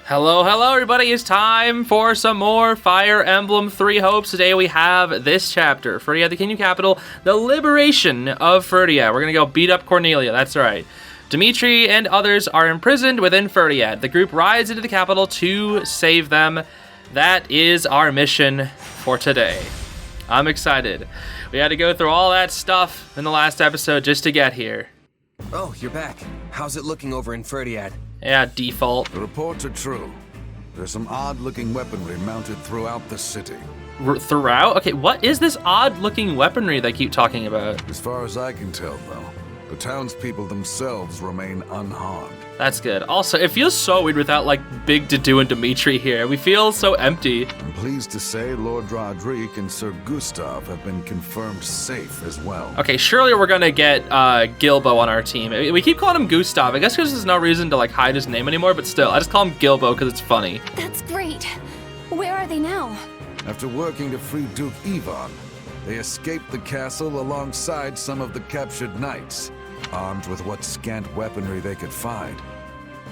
Hello, everybody. It's time for some more Fire Emblem 3 Hopes. Today we have this chapter, Fhirdiad, the Kingdom Capital, the liberation of Fhirdiad. We're going to go beat up Cornelia, that's right. Dimitri and others are imprisoned within Fhirdiad. The group rides into the capital to save them. That is our mission for today. I'm excited. We had to go through all that stuff in the last episode just to get here. Oh, you're back. How's it looking over in Fhirdiad? Yeah, default. The reports are true. There's some odd-looking weaponry mounted throughout the city. Throughout? Okay, what is this odd-looking weaponry they keep talking about? As far as I can tell, though, the townspeople themselves remain unharmed. That's good. Also, it feels so weird without, like, Big Dedue and Dimitri here. We feel so empty. I'm pleased to say Lord Roderick and Sir Gustav have been confirmed safe as well. Okay, surely we're gonna get Gilbo on our team. We keep calling him Gustav. I guess because there's no reason to, like, hide his name anymore, but still, I just call him Gilbo because it's funny. That's great. Where are they now? After working to free Duke Ivan, they escaped the castle alongside some of the captured knights, armed with what scant weaponry they could find.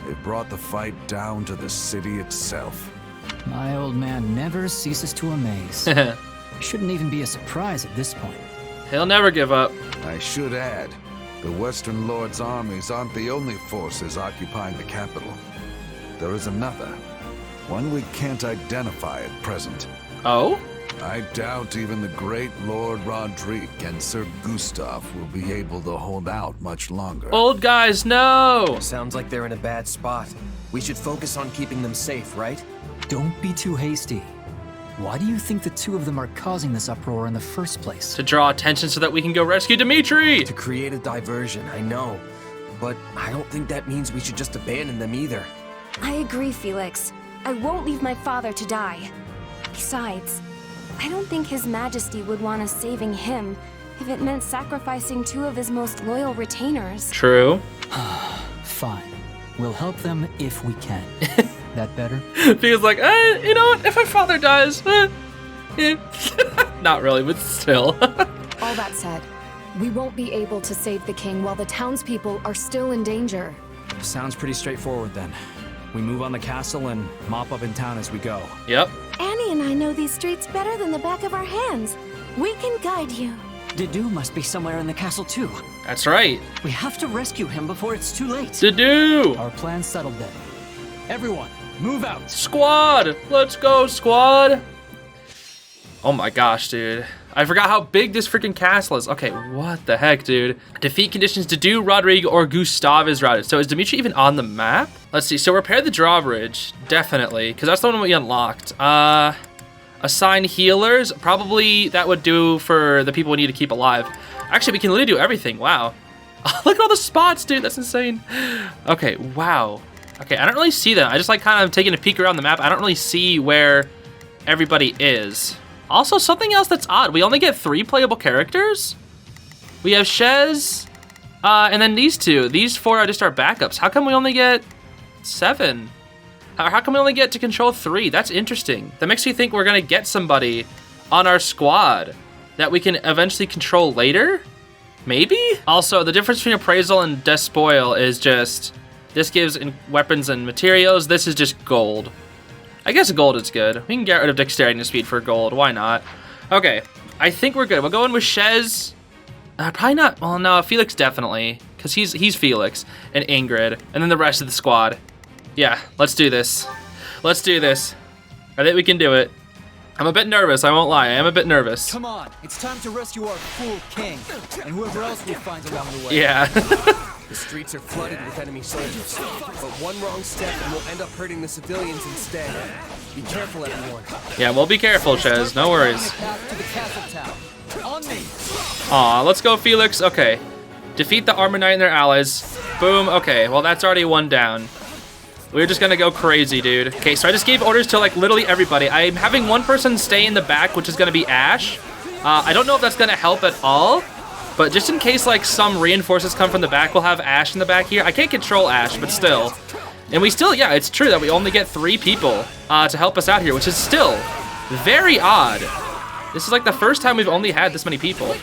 They brought the fight down to the city itself. My old man never ceases to amaze. Shouldn't even be a surprise at this point. He'll never give up. I should add, the Western Lord's armies aren't the only forces occupying the capital. There is another, one we can't identify at present. Oh? I doubt even the great Lord Roderick and Sir Gustav will be able to hold out much longer. Old guys, no! Sounds like they're in a bad spot. We should focus on keeping them safe, right? Don't be too hasty. Why do you think the two of them are causing this uproar in the first place? To draw attention so that we can go rescue Dimitri! To create a diversion, I know. But I don't think that means we should just abandon them either. I agree, Felix. I won't leave my father to die. Besides, I don't think His Majesty would want us saving him if it meant sacrificing two of his most loyal retainers. True. Fine. We'll help them if we can. That better? Feels like, you know what, if my father dies, Not really, but still. All that said, we won't be able to save the king while the townspeople are still in danger. Sounds pretty straightforward then. We move on the castle and mop up in town as we go. Yep. Annie and I know these streets better than the back of our hands. We can guide you. Dedue must be somewhere in the castle too. That's right. We have to rescue him before it's too late. Dedue! Our plan's settled then. Everyone, move out! Squad! Let's go, squad! Oh my gosh, dude. I forgot how big this freaking castle is. Okay, what the heck, dude? Defeat conditions Dedue, Roderick, or Gustav is routed. So is Dimitri even on the map? Let's see. So repair the drawbridge. Definitely. Because that's the one we unlocked. Assign healers. Probably that would do for the people we need to keep alive. Actually, we can literally do everything. Wow. Look at all the spots, dude. That's insane. Okay, wow. Okay, I don't really see them. I just like kind of taking a peek around the map. I don't really see where everybody is. Also, something else that's odd. We only get 3 playable characters. We have Shez, and then these 2. These 4 are just our backups. How come we only get 7? How come we only get to control 3? That's interesting. That makes me think we're gonna get somebody on our squad that we can eventually control later? Maybe? Also, the difference between appraisal and despoil is just, this gives weapons and materials. This is just gold. I guess gold is good. We can get rid of dexterity and speed for gold. Why not? Okay, I think we're good. We'll go in with Shez. Probably not. Well, no, Felix definitely, because he's Felix and Ingrid, and then the rest of the squad. Yeah, let's do this. Let's do this. I think we can do it. I'm a bit nervous. I won't lie. I am a bit nervous. Come on, it's time to rescue our fool king and whoever else we find along the way. Yeah. The streets are flooded with enemy soldiers. But one wrong step and we'll end up hurting the civilians instead. Be careful, everyone. Yeah, we'll be careful, Shez. No worries. Back to the castle town. On me. Aw, let's go, Felix. Okay. Defeat the Armor Knight and their allies. Boom. Okay, well, that's already one down. We're just gonna go crazy, dude. Okay, so I just gave orders to, like, literally everybody. I'm having one person stay in the back, which is gonna be Ashe. I don't know if that's gonna help at all, but just in case, like, some reinforcements come from the back, we'll have Ashe in the back here. I can't control Ashe, but still. And we still, yeah, it's true that we only get 3 people to help us out here, which is still very odd. This is, like, the first time we've only had this many people.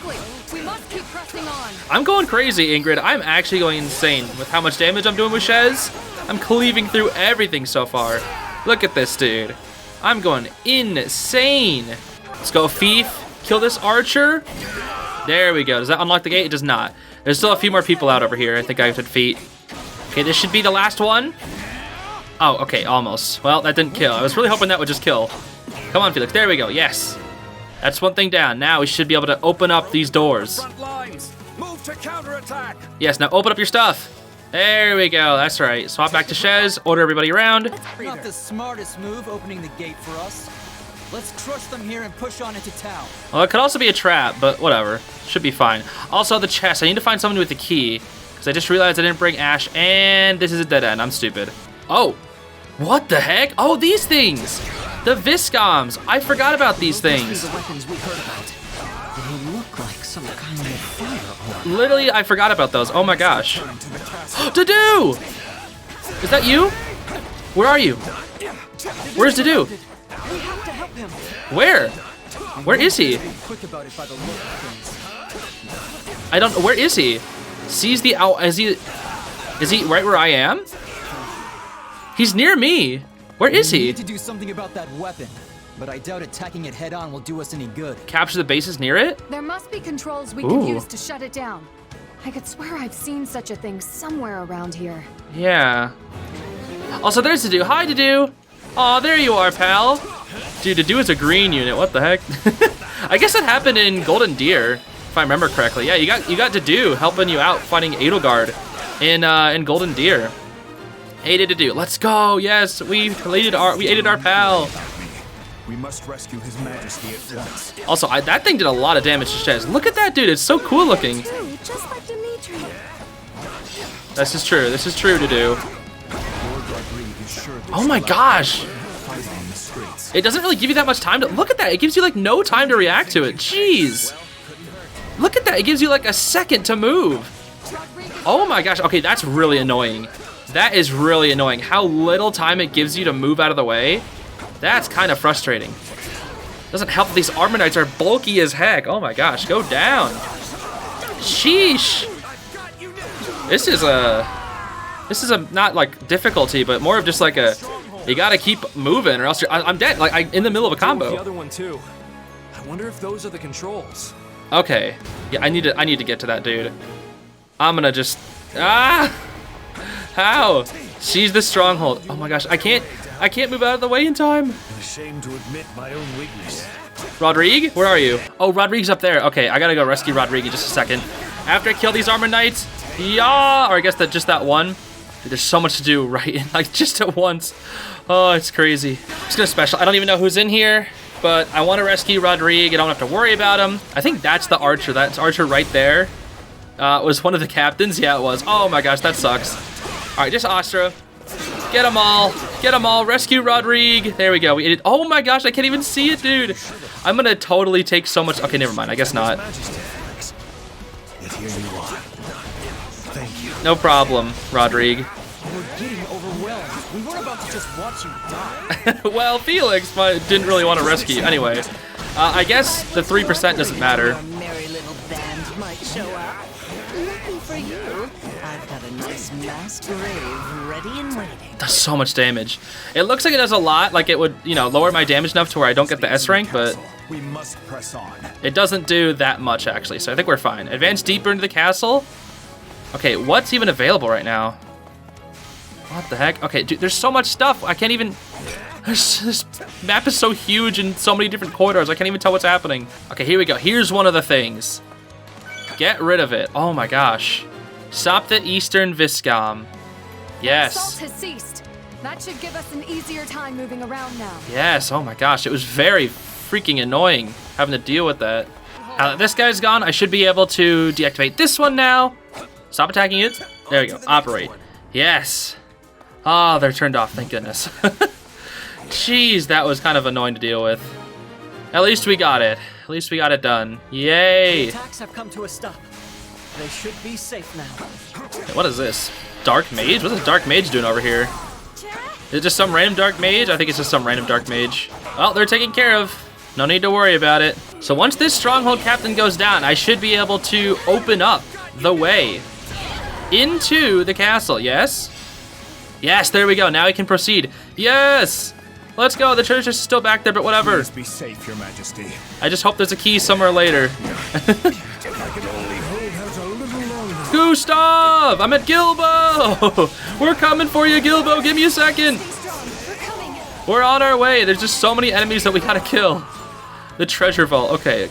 We must keep pressing on. I'm going crazy, Ingrid. I'm actually going insane with how much damage I'm doing with Shez. I'm cleaving through everything so far. Look at this, dude. I'm going insane. Let's go, Fief. Kill this archer. There we go. Does that unlock the gate? It does not. There's still a few more people out over here. I think I have to defeat. Okay, this should be the last one. Oh, okay, almost. Well, that didn't kill. I was really hoping that would just kill. Come on, Felix. There we go. Yes. That's one thing down. Now we should be able to open up these doors. Front lines. Move to counterattack. Yes, now open up your stuff. There we go. That's right. Swap back to Shez. Order everybody around. Not the smartest move opening the gate for us. Let's crush them here and push on into town. Well, it could also be a trap, but whatever. Should be fine. Also, the chest. I need to find someone with the key, because I just realized I didn't bring Ashe, and this is a dead end. I'm stupid. Oh, what the heck? Oh, these things. The Viscoms. I forgot about these things. The weapons we heard about. They look like some kind of fire orb. Literally, I forgot about those. Oh my gosh. Dedue! Is that you? Where are you? Where's Dedue? We have to help him. Where? Where is he? Quick about it by the look of things. I don't know. Where is he? Sees the out. Is he right where I am? He's near me. Where is We he? need to do something about that weapon, but I doubt attacking it head on will do us any good. Capture the bases near it? There must be controls we Ooh. can use to shut it down. I could swear I've seen such a thing somewhere around here. Yeah. Also, there's Dedue. Hi, Dedue. Aw, there you are, pal. Dude, Dedue is a green unit. What the heck? I guess that happened in Golden Deer, if I remember correctly. Yeah, you got Dedue helping you out fighting Edelgard in Golden Deer. Hey, Dedue, let's go. Yes, we aided our pal. We must rescue His Majesty at once. Also, that thing did a lot of damage to Shez. Look at that, dude. It's so cool looking. Dude, just like Dimitri. This is true. This is true, Dedue. Oh my gosh. It doesn't really give you that much time to look at that. It gives you like no time to react to it. Jeez. Look at that. It gives you like a second to move. Oh my gosh. Okay, that's really annoying. That is really annoying. How little time it gives you to move out of the way. That's kind of frustrating. Doesn't help that these Armor Knights are bulky as heck. Oh my gosh. Go down. Sheesh. This is a not like difficulty, but more of just like a you gotta keep moving or else I'm dead. Like I'm in the middle of a The combo. other one too. I wonder if those are the controls. Okay, yeah, I need to get to that dude. I'm gonna just how? She's the stronghold. Oh my gosh, I can't move out of the way in time. I'm ashamed to admit my own weakness. Rodrigue, where are you? Oh, Rodrigue's up there. Okay, I gotta go rescue Rodrigue in just a second. After I kill these Armor Knights, yeah, or I guess just that one. Dude, there's so much to do right like just at once. Oh, it's crazy. I'm just gonna special. I don't even know who's in here, but I want to rescue Rodrigue. I don't have to worry about him. I think that's the archer. That's archer right there. Was one of the captains. Yeah, it was. Oh my gosh, that sucks. All right, just Astra. Get them all. Get them all. Rescue Rodrigue. There we go. We ate it. Oh my gosh, I can't even see it, dude. I'm gonna totally take so much. Okay, never mind. I guess not. Yet here you are. Thank you. No problem, Rodrigue. We're getting overwhelmed. We weren't about to just watch you die. Well, Felix didn't really want to rescue. Anyway, I guess the 3% doesn't matter. Your merry little band might show up. Lucky for you, I've got a nice mass grave ready and waiting. Does so much damage. It looks like it does a lot. Like it would, lower my damage enough to where I don't get the S rank, but We must press on. it doesn't do that much actually. So I think we're fine. Advance deeper into the castle. Okay, what's even available right now? What the heck? Okay, dude, there's so much stuff. I can't even... This map is so huge and so many different corridors. I can't even tell what's happening. Okay, here we go. Here's one of the things. Get rid of it. Oh my gosh. Stop the Eastern Viscom. Yes. Assault has ceased. That should give us an easier time moving around now. Yes. Oh my gosh. It was very freaking annoying having to deal with that. Now that this guy's gone, I should be able to deactivate this one now. Stop attacking it. There we go. Operate. Yes. Oh, they're turned off. Thank goodness. Jeez, that was kind of annoying to deal with. At least we got it. At least we got it done. Yay. Attacks have come to a stop. They should be safe now. What is this? Dark Mage? What's this Dark Mage doing over here? Is it just some random Dark Mage? I think it's just some random Dark Mage. Well, they're taken care of. No need to worry about it. So once this Stronghold Captain goes down, I should be able to open up the way into the castle. Yes? Yes, there we go. Now we can proceed. Yes! Let's go. The treasure chest is still back there, but whatever. Please be safe, Your Majesty. I just hope there's a key somewhere later. Gustav! I'm at Gilbo! We're coming for you, Gilbo. Give me a second. We're on our way. There's just so many enemies that we gotta kill. The treasure vault. Okay.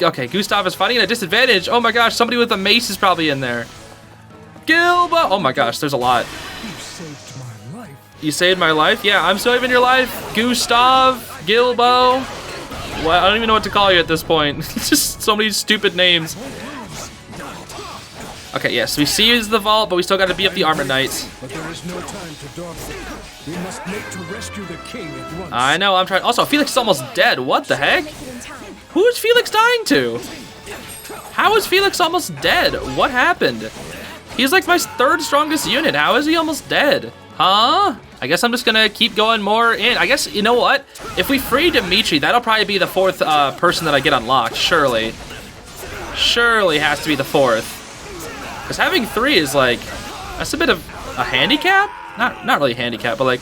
Okay, Gustav is fighting at a disadvantage. Oh my gosh, somebody with a mace is probably in there. Gilbo! Oh my gosh, there's a lot. You saved my life? Yeah, I'm saving your life. Gustav, Gilbo. Well, I don't even know what to call you at this point. Just so many stupid names. Okay, yes, we seize the vault, but we still got to beat up the armored knights. But there is no time to dawdle. We must make to rescue the king at once. I know, I'm trying. Also, Felix is almost dead. What the heck? Who is Felix dying to? How is Felix almost dead? What happened? He's like my third strongest unit. How is he almost dead? Huh? I guess I'm just gonna keep going more in. I guess, you know what? If we free Dimitri, that'll probably be the fourth person that I get unlocked, surely. Surely has to be the fourth. Because having 3 is like, that's a bit of a handicap? Not really a handicap, but like,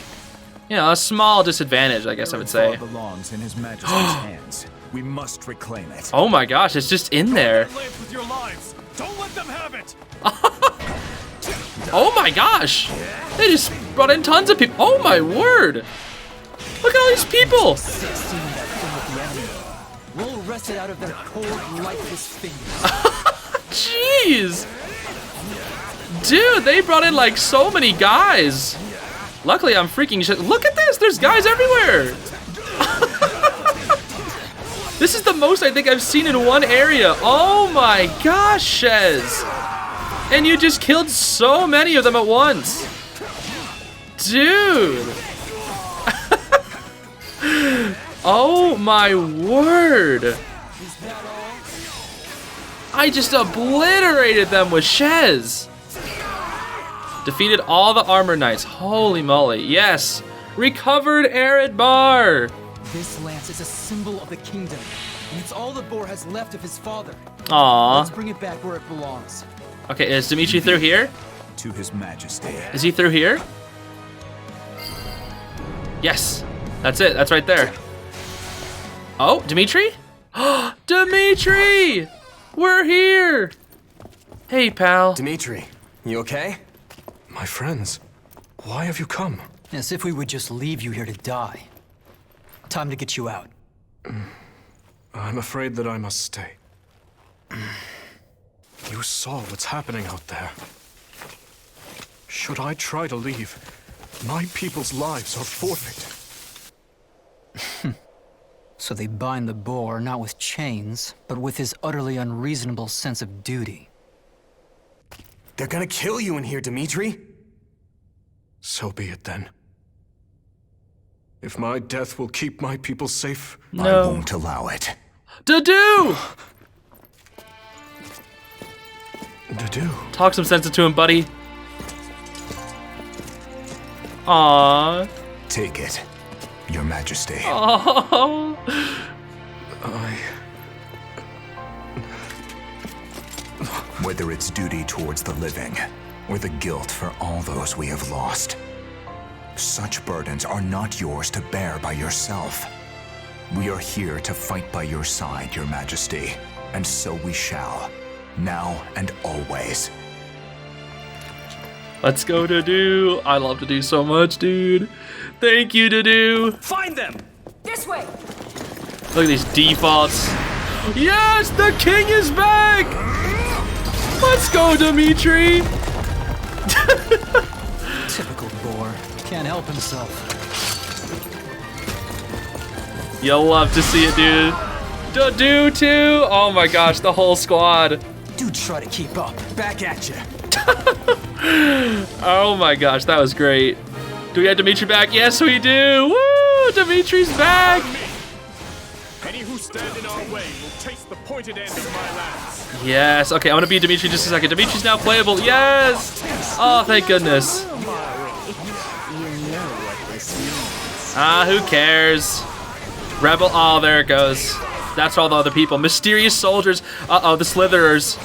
you know, a small disadvantage, I guess I would say. Belongs in His Majesty's hands. We must reclaim it. Oh my gosh, it's just in there. With your lives. Don't let them have it. Oh my gosh! They just brought in tons of people. Oh my word! Look at all these people! We'll wrest it out of their cold, lifeless fingers. Jeez! Dude, they brought in like so many guys. Luckily, I'm freaking shit. Look at this! There's guys everywhere! This is the most I think I've seen in one area. Oh my gosh, Shez! And you just killed so many of them at once. Dude! Oh my word! I just obliterated them with Shez. Defeated all the armor knights. Holy moly. Yes. Recovered Arid Bar. This lance is a symbol of the kingdom, and it's all the boar has left of his father. Aww. Let's bring it back where it belongs. Okay, is Dimitri through here? To His Majesty. Is he through here? Yes. That's it. That's right there. Oh, Dimitri? Dimitri! We're here! Hey, pal. Dimitri, you okay? My friends, why have you come? As if we would just leave you here to die. Time to get you out. I'm afraid that I must stay. You saw what's happening out there. Should I try to leave, my people's lives are forfeit. So they bind the boar not with chains, but with his utterly unreasonable sense of duty. They're gonna kill you in here, Dimitri. So be it then. If my death will keep my people safe, No. I won't allow it. Dedue! Dedue. Talk some sense into him, buddy. Aww. Take it, Your Majesty. Oh. Whether it's duty towards the living, or the guilt for all those we have lost, such burdens are not yours to bear by yourself. We are here to fight by your side, Your Majesty, and so we shall, now and always. Let's go, Dedue. I love Dedue so much, dude. Thank you, Dedue. Find them! This way! Look at these defaults. Yes, the king is back! Let's go, Dimitri. Typical boar. Can't help himself. You'll love to see it, dude. Dedue too. Oh my gosh, the whole squad. Do try to keep up. Back at you. Oh my gosh, that was great. Do we have Dimitri back? Yes, we do. Woo! Dimitri's back. Any who stand in our way will taste the pointed end of my lance. Yes. Okay, I'm gonna be Dimitri just a second. Dimitri's now playable. Yes. Oh, thank goodness. Who cares? Rebel. Oh, there it goes. That's all the other people. Mysterious soldiers. Uh-oh, the Slitherers.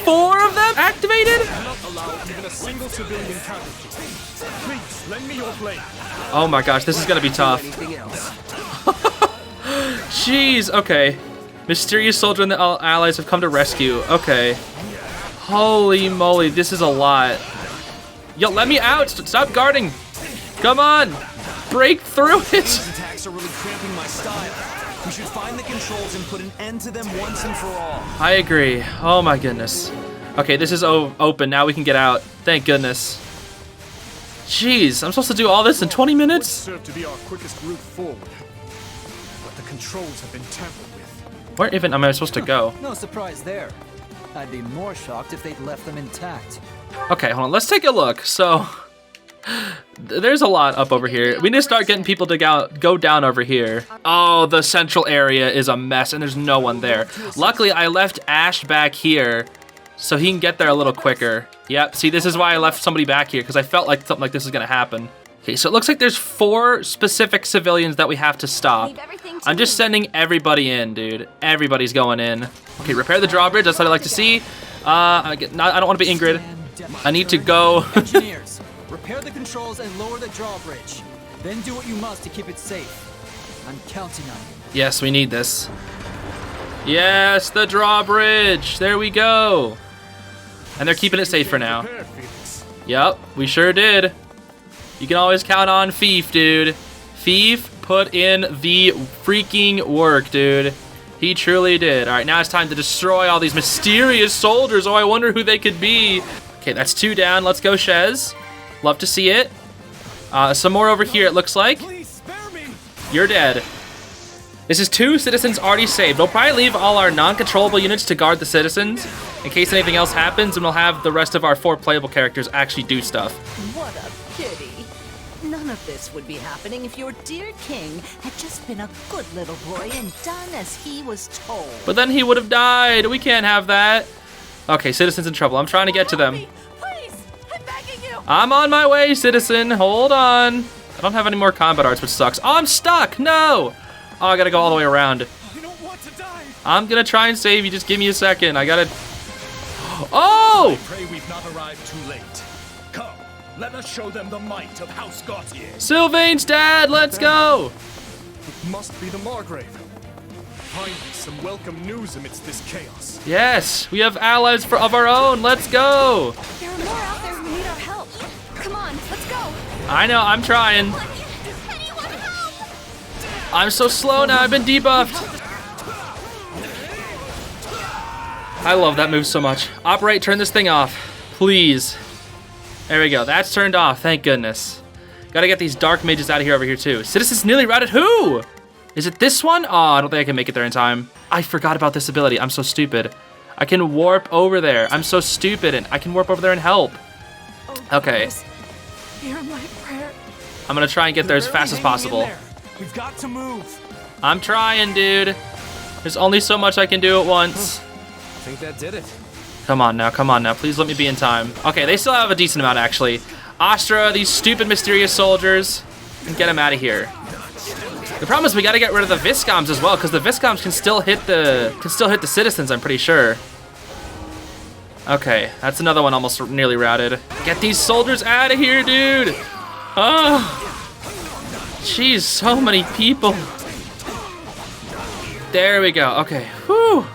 4 of them activated? Not allow even a single civilian casualty. Please, lend me your blade. Oh my gosh, this is gonna be tough. Jeez, okay. Mysterious soldier and the allies have come to rescue. Okay. Holy moly, this is a lot. Yo, let me out! Stop guarding! Come on! Break through it! These attacks are really cramping my style. We should find the controls and put an end to them once and for all. I agree. Oh my goodness. Okay, this is open. Now we can get out. Thank goodness. Jeez, I'm supposed to do all this in 20 minutes? Serve to be our quickest route forward. But the controls have been tampered with. Where even am I supposed to go? No surprise there. I'd be more shocked if they'd left them intact. Okay, hold on. Let's take a look. So, there's a lot up over here. We need to start getting people to go down over here. Oh, the central area is a mess, and there's no one there. Luckily, I left Ashe back here, so he can get there a little quicker. Yep, see, this is why I left somebody back here, because I felt like something like this was going to happen. Okay, so it looks like there's 4 specific civilians that we have to stop. I'm just sending everybody in, dude. Everybody's going in. Okay, repair the drawbridge. That's what I like to see. I don't want to be Ingrid. I need to go. Engineers, repair the controls and lower the drawbridge. Then do what you must to keep it safe. I'm counting on you. Yes, we need this. Yes, the drawbridge. There we go. And they're keeping it safe for now. Yep, we sure did. You can always count on Thief, dude. Thief put in the freaking work, dude. He truly did. All right, now it's time to destroy all these mysterious soldiers. Oh, I wonder who they could be. Okay, that's 2 down. Let's go, Shez. Love to see it. Some more over here, it looks like. You're dead. This is 2 citizens already saved. We'll probably leave all our non-controllable units to guard the citizens in case anything else happens, and we'll have the rest of our 4 playable characters actually do stuff. What a pity. None of this would be happening if your dear king had just been a good little boy and done as he was told. But then he would have died. We can't have that. Okay, citizen's in trouble. I'm trying to get to them. Please, I'm begging you. I'm on my way, citizen. Hold on. I don't have any more combat arts, which sucks. Oh, I'm stuck. No. Oh, I gotta go all the way around. I don't want to die. I'm gonna try and save you. Just give me a second. I gotta... Oh! I pray we've not arrived too late. Come, let us show them the might of House Gautier. Sylvain's dad. Let's go. It must be the Margrave. Finally, some welcome news amidst this chaos. Yes, we have allies of our own. Let's go. There are more out there who need our help. Come on, let's go. I know, I'm trying. Anyone help? I'm so slow now. I've been debuffed. I love that move so much. Operate, turn this thing off. Please. There we go. That's turned off. Thank goodness. Gotta get these dark mages out of here over here too. Citizens nearly routed who? Is it this one? Oh, I don't think I can make it there in time. I forgot about this ability. I'm so stupid. I can warp over there. I'm so stupid, and I can warp over there and help. Okay. Hear my prayer. I'm gonna try and get there as fast as possible. We've got to move. I'm trying, dude. There's only so much I can do at once. I think that did it. Come on now, come on now. Please let me be in time. Okay, they still have a decent amount, actually. Astra, these stupid mysterious soldiers, and get them out of here. The problem is we gotta get rid of the Viscoms as well, because the Viscoms can still hit the citizens, I'm pretty sure. Okay, that's another one almost nearly routed. Get these soldiers out of here, dude! Oh, jeez, so many people. There we go. Okay, whew.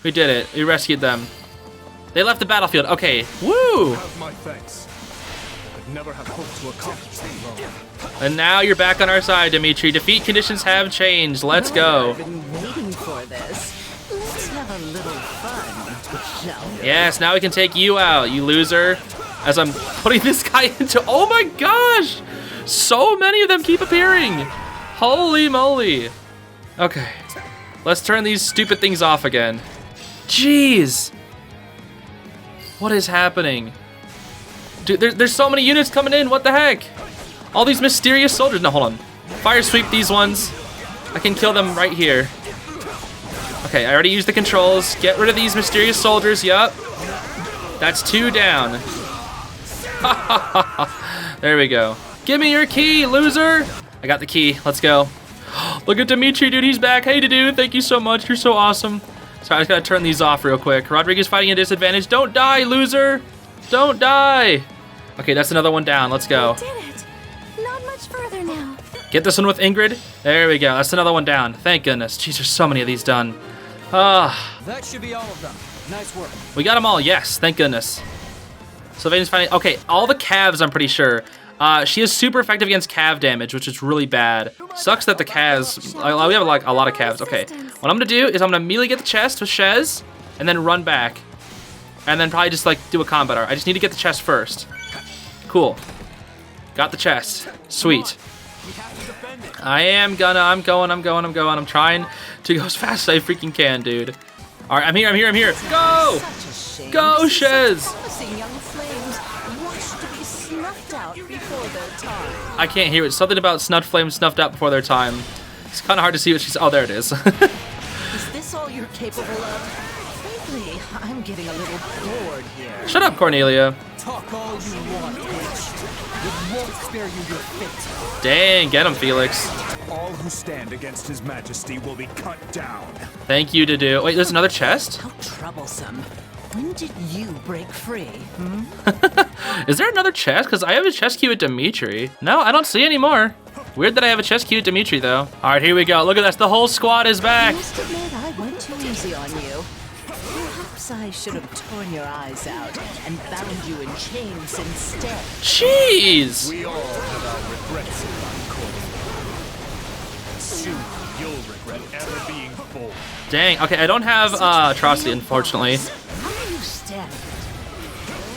We did it. We rescued them. They left the battlefield. Okay, woo! Have my thanks. I'd never have hoped to accomplish them alone. And now you're back on our side, Dimitri. Defeat conditions have changed. Let's go. I've been waiting for this. Let's have a little fun, shall we? Yes, now we can take you out, you loser. As I'm putting this guy into... Oh my gosh! So many of them keep appearing. Holy moly. Okay. Let's turn these stupid things off again. Jeez. What is happening? Dude, there's so many units coming in. What the heck? All these mysterious soldiers. No, hold on. Fire sweep these ones. I can kill them right here. Okay, I already used the controls. Get rid of these mysterious soldiers. Yup. That's 2 down. There we go. Give me your key, loser. I got the key. Let's go. Look at Dimitri, dude. He's back. Hey, Dedue. Thank you so much. You're so awesome. Sorry, I just gotta turn these off real quick. Rodriguez fighting a disadvantage. Don't die, loser. Don't die. Okay, that's another one down. Let's go. We did it. Not much further. Get this one with Ingrid. There we go. That's another one down. Thank goodness. Jeez, there's so many of these done. Ah. That should be all of them. Nice work. We got them all. Yes. Thank goodness. Sylvain's finding. Okay, all the calves, I'm pretty sure. She is super effective against cav damage, which is really bad. Sucks that the calves. We have like a lot of calves. Okay. What I'm gonna do is I'm gonna immediately get the chest with Shez, and then run back, and then probably just like do a combat art. I just need to get the chest first. Cool. Got the chest. Sweet. I'm going. I'm trying to go as fast as I freaking can, dude. All right, I'm here. Go! Go, Shez! I can't hear it. Something about snuffed flames snuffed out before their time. It's kind of hard to see what she's. Oh, there it is. Is this all you're capable of? Frankly, I'm getting a little bored here. Shut up, Cornelia. Talk all you want, witch. It won't spare you your fate. Dang, get him, Felix. All who stand against His Majesty will be cut down. Thank you, Dedue. Wait, there's another chest? How troublesome. When did you break free? Is there another chest? Because I have a chest queue at Dimitri. No, I don't see any more. Weird that I have a chest queue at Dimitri, though. All right, here we go. Look at this. The whole squad is back. I must admit, I went too easy on you. Perhaps I should have torn your eyes out and bound you in chains instead. Jeez. We all have our regrets about Cornelia. Soon you'll regret ever being born. Dang. Okay, I don't have atrocity, unfortunately. How are you standing?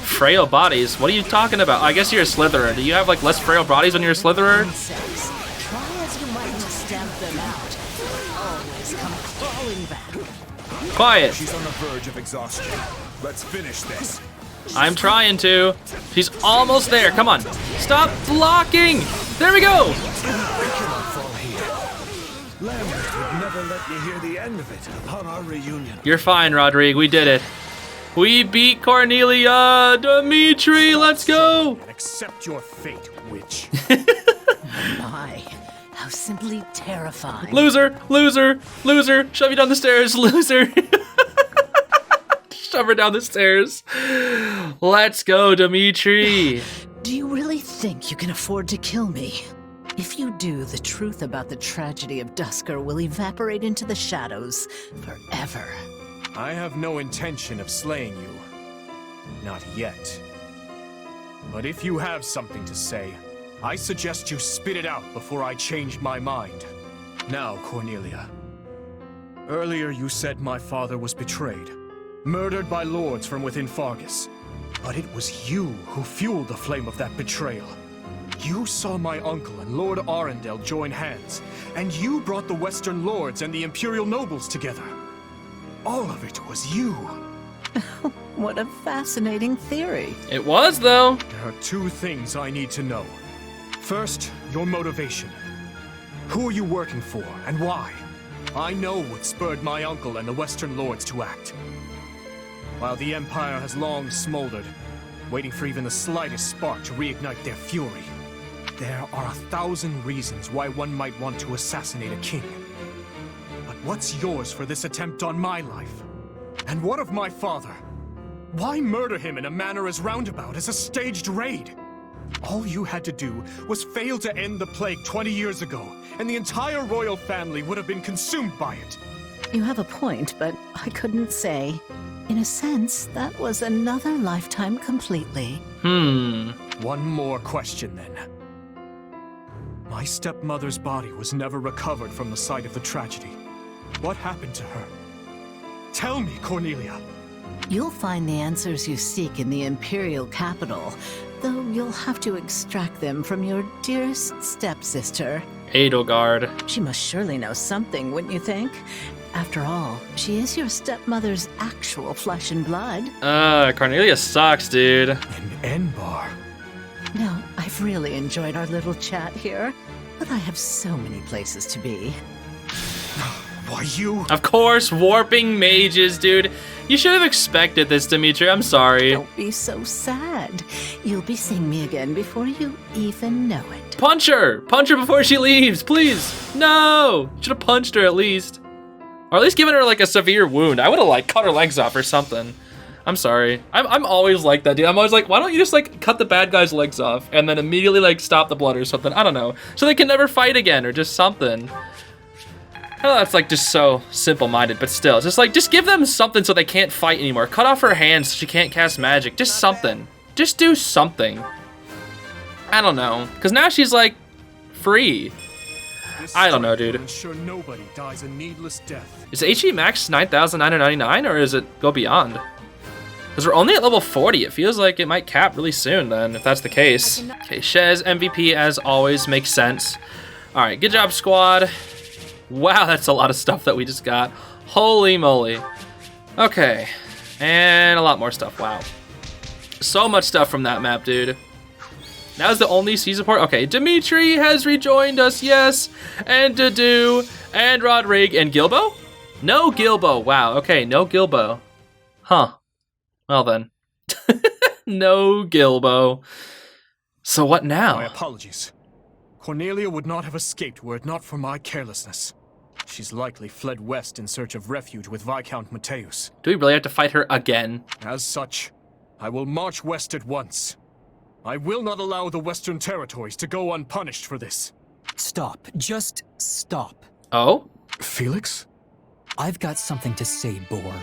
Frail bodies? What are you talking about? I guess you're a Slitherer. Do you have like less frail bodies when you're a Slitherer? Try as you might to stamp them out. Always come crawling back. Quiet. She's on the verge of exhaustion. Let's finish this. I'm trying to. She's almost there. Come on. Stop blocking. There we go. Lambert would never let me hear the end of it upon our reunion. You're fine, Rodrigue. We did it. We beat Cornelia. Dimitri, let's go. Accept your fate, witch. My, how simply terrifying. Loser. Shove you down the stairs, loser. Shove her down the stairs. Let's go, Dimitri. Do you really think you can afford to kill me? If you do, the truth about the tragedy of Duscar will evaporate into the shadows forever. I have no intention of slaying you. Not yet. But if you have something to say, I suggest you spit it out before I change my mind. Now, Cornelia. Earlier you said my father was betrayed, murdered by lords from within Fargus. But it was you who fueled the flame of that betrayal. You saw my uncle and Lord Arundel join hands, and you brought the Western Lords and the Imperial nobles together. All of it was you. What a fascinating theory. It was, though. There are two things I need to know. First, your motivation. Who are you working for, and why? I know what spurred my uncle and the Western Lords to act. While the Empire has long smoldered, waiting for even the slightest spark to reignite their fury, there are 1,000 reasons why one might want to assassinate a king. But what's yours for this attempt on my life? And what of my father? Why murder him in a manner as roundabout as a staged raid? All you had to do was fail to end the plague 20 years ago, and the entire royal family would have been consumed by it. You have a point, but I couldn't say. In a sense, that was another lifetime completely. One more question, then. My stepmother's body was never recovered from the site of the tragedy. What happened to her? Tell me, Cornelia. You'll find the answers you seek in the Imperial capital, though you'll have to extract them from your dearest stepsister. Edelgard. She must surely know something, wouldn't you think? After all, she is your stepmother's actual flesh and blood. Cornelia sucks, dude. And Enbar. No, I've really enjoyed our little chat here, but I have so many places to be. Why, you... Of course, warping mages, dude. You should have expected this, Dimitri. I'm sorry. Don't be so sad. You'll be seeing me again before you even know it. Punch her! Punch her before she leaves, please! No! Should have punched her at least. Or at least given her like a severe wound. I would have like cut her legs off or something. I'm sorry. I'm always like that, dude. I'm always like, why don't you just like cut the bad guy's legs off and then immediately like stop the blood or something? I don't know. So they can never fight again or just something. I know that's like just so simple-minded, but still, it's just like, just give them something so they can't fight anymore. Cut off her hands so she can't cast magic. Just something. Just do something. I don't know. Because now she's like free. I don't know, dude. Ensure nobody dies a needless death. Is HE max 9,999 or is it go beyond? Because we're only at level 40. It feels like it might cap really soon then, if that's the case. Okay, Shez, MVP as always, makes sense. All right, good job, squad. Wow, that's a lot of stuff that we just got. Holy moly. Okay, and a lot more stuff, wow. So much stuff from that map, dude. That was the only season port. Okay, Dimitri has rejoined us, yes. And Dedue, and Rodrigue, and Gilbo? No Gilbo, wow, okay, no Gilbo. Huh, well then. No Gilbo. So what now? My apologies. Cornelia would not have escaped were it not for my carelessness. She's likely fled west in search of refuge with Viscount Mateus. Do we really have to fight her again? As such, I will march west at once. I will not allow the Western Territories to go unpunished for this. Stop. Just stop. Oh? Felix? I've got something to say, Boar.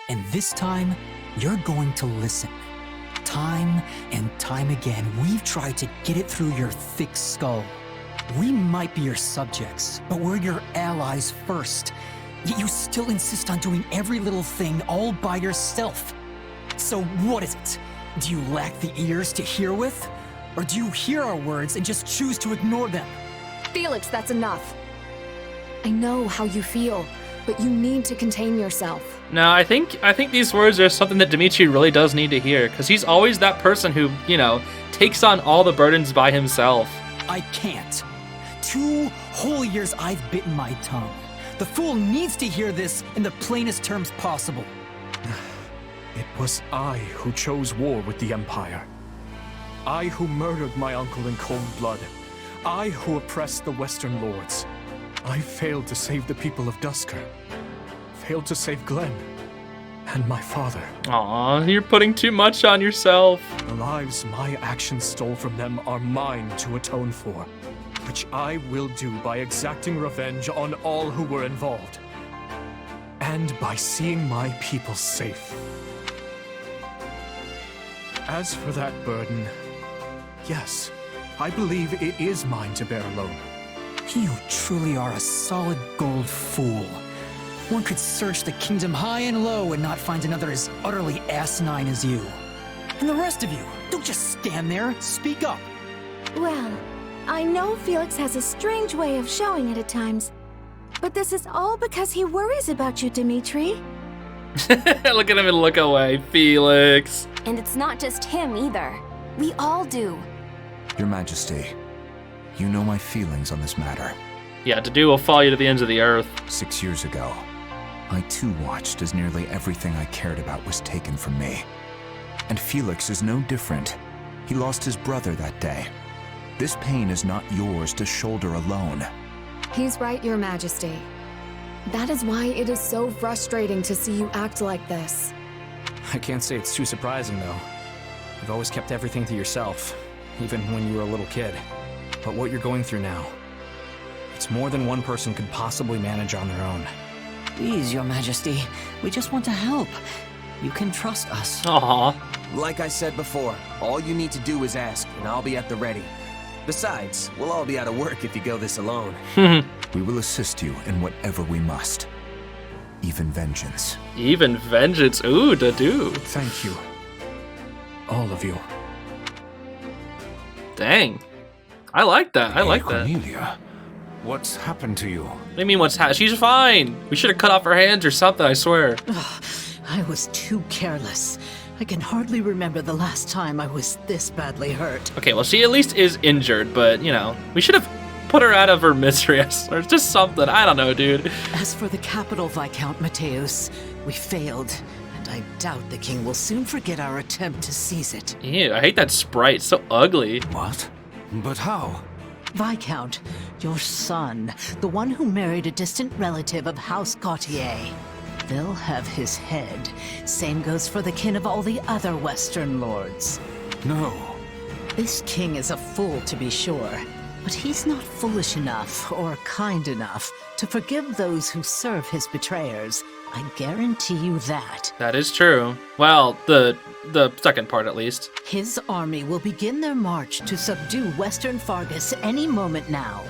And this time, you're going to listen. Time and time again, we've tried to get it through your thick skull. We might be your subjects, but we're your allies first. Yet you still insist on doing every little thing all by yourself. So what is it? Do you lack the ears to hear with? Or do you hear our words and just choose to ignore them? Felix, that's enough. I know how you feel, but you need to contain yourself. No, I think these words are something that Dimitri really does need to hear, because he's always that person who, you know, takes on all the burdens by himself. I can't. 2 whole years I've bitten my tongue. The fool needs to hear this in the plainest terms possible. It was I who chose war with the Empire. I who murdered my uncle in cold blood. I who oppressed the Western Lords. I failed to save the people of Duscar. Failed to save Glenn. And my father. Aw, you're putting too much on yourself. The lives my actions stole from them are mine to atone for. Which I will do by exacting revenge on all who were involved. And by seeing my people safe. As for that burden, yes, I believe it is mine to bear alone. You truly are a solid gold fool. One could search the kingdom high and low and not find another as utterly asinine as you. And the rest of you, don't just stand there, speak up. Well, I know Felix has a strange way of showing it at times, but this is all because he worries about you, Dimitri. Look at him and look away, Felix. And it's not just him either. We all do. Your Majesty, you know my feelings on this matter. Yeah, Dedue will follow you to the ends of the earth. 6 years ago, I too watched as nearly everything I cared about was taken from me. And Felix is no different. He lost his brother that day. This pain is not yours to shoulder alone. He's right, Your Majesty. That is why it is so frustrating to see you act like this. I can't say it's too surprising, though. You've always kept everything to yourself, even when you were a little kid. But what you're going through now, it's more than one person could possibly manage on their own. Please, Your Majesty. We just want to help. You can trust us. Aww. Like I said before, all you need to do is ask, and I'll be at the ready. Besides, we'll all be out of work if you go this alone. We will assist you in whatever we must. Even vengeance. Even vengeance. Ooh, Dedue. Thank you. All of you. Dang. I like that. I like that. Cornelia, what's happened to you? What do you mean what's happened? She's fine. We should have cut off her hands or something, I swear. I was too careless. I can hardly remember the last time I was this badly hurt. Okay, well, she at least is injured, but, you know, we should have put her out of her misery or just something. I don't know, dude. As for the capital, Viscount Mateus, we failed, and I doubt the king will soon forget our attempt to seize it. Ew, I hate that sprite. It's so ugly. What? But how? Viscount, your son, the one who married a distant relative of House Gautier. they'll have his head. Same goes for the kin of all the other Western lords. No. This king is a fool, to be sure, but he's not foolish enough or kind enough to forgive those who serve his betrayers. I guarantee you that. That is true. Well, the second part at least. His army will begin their march to subdue Western Fargus any moment now.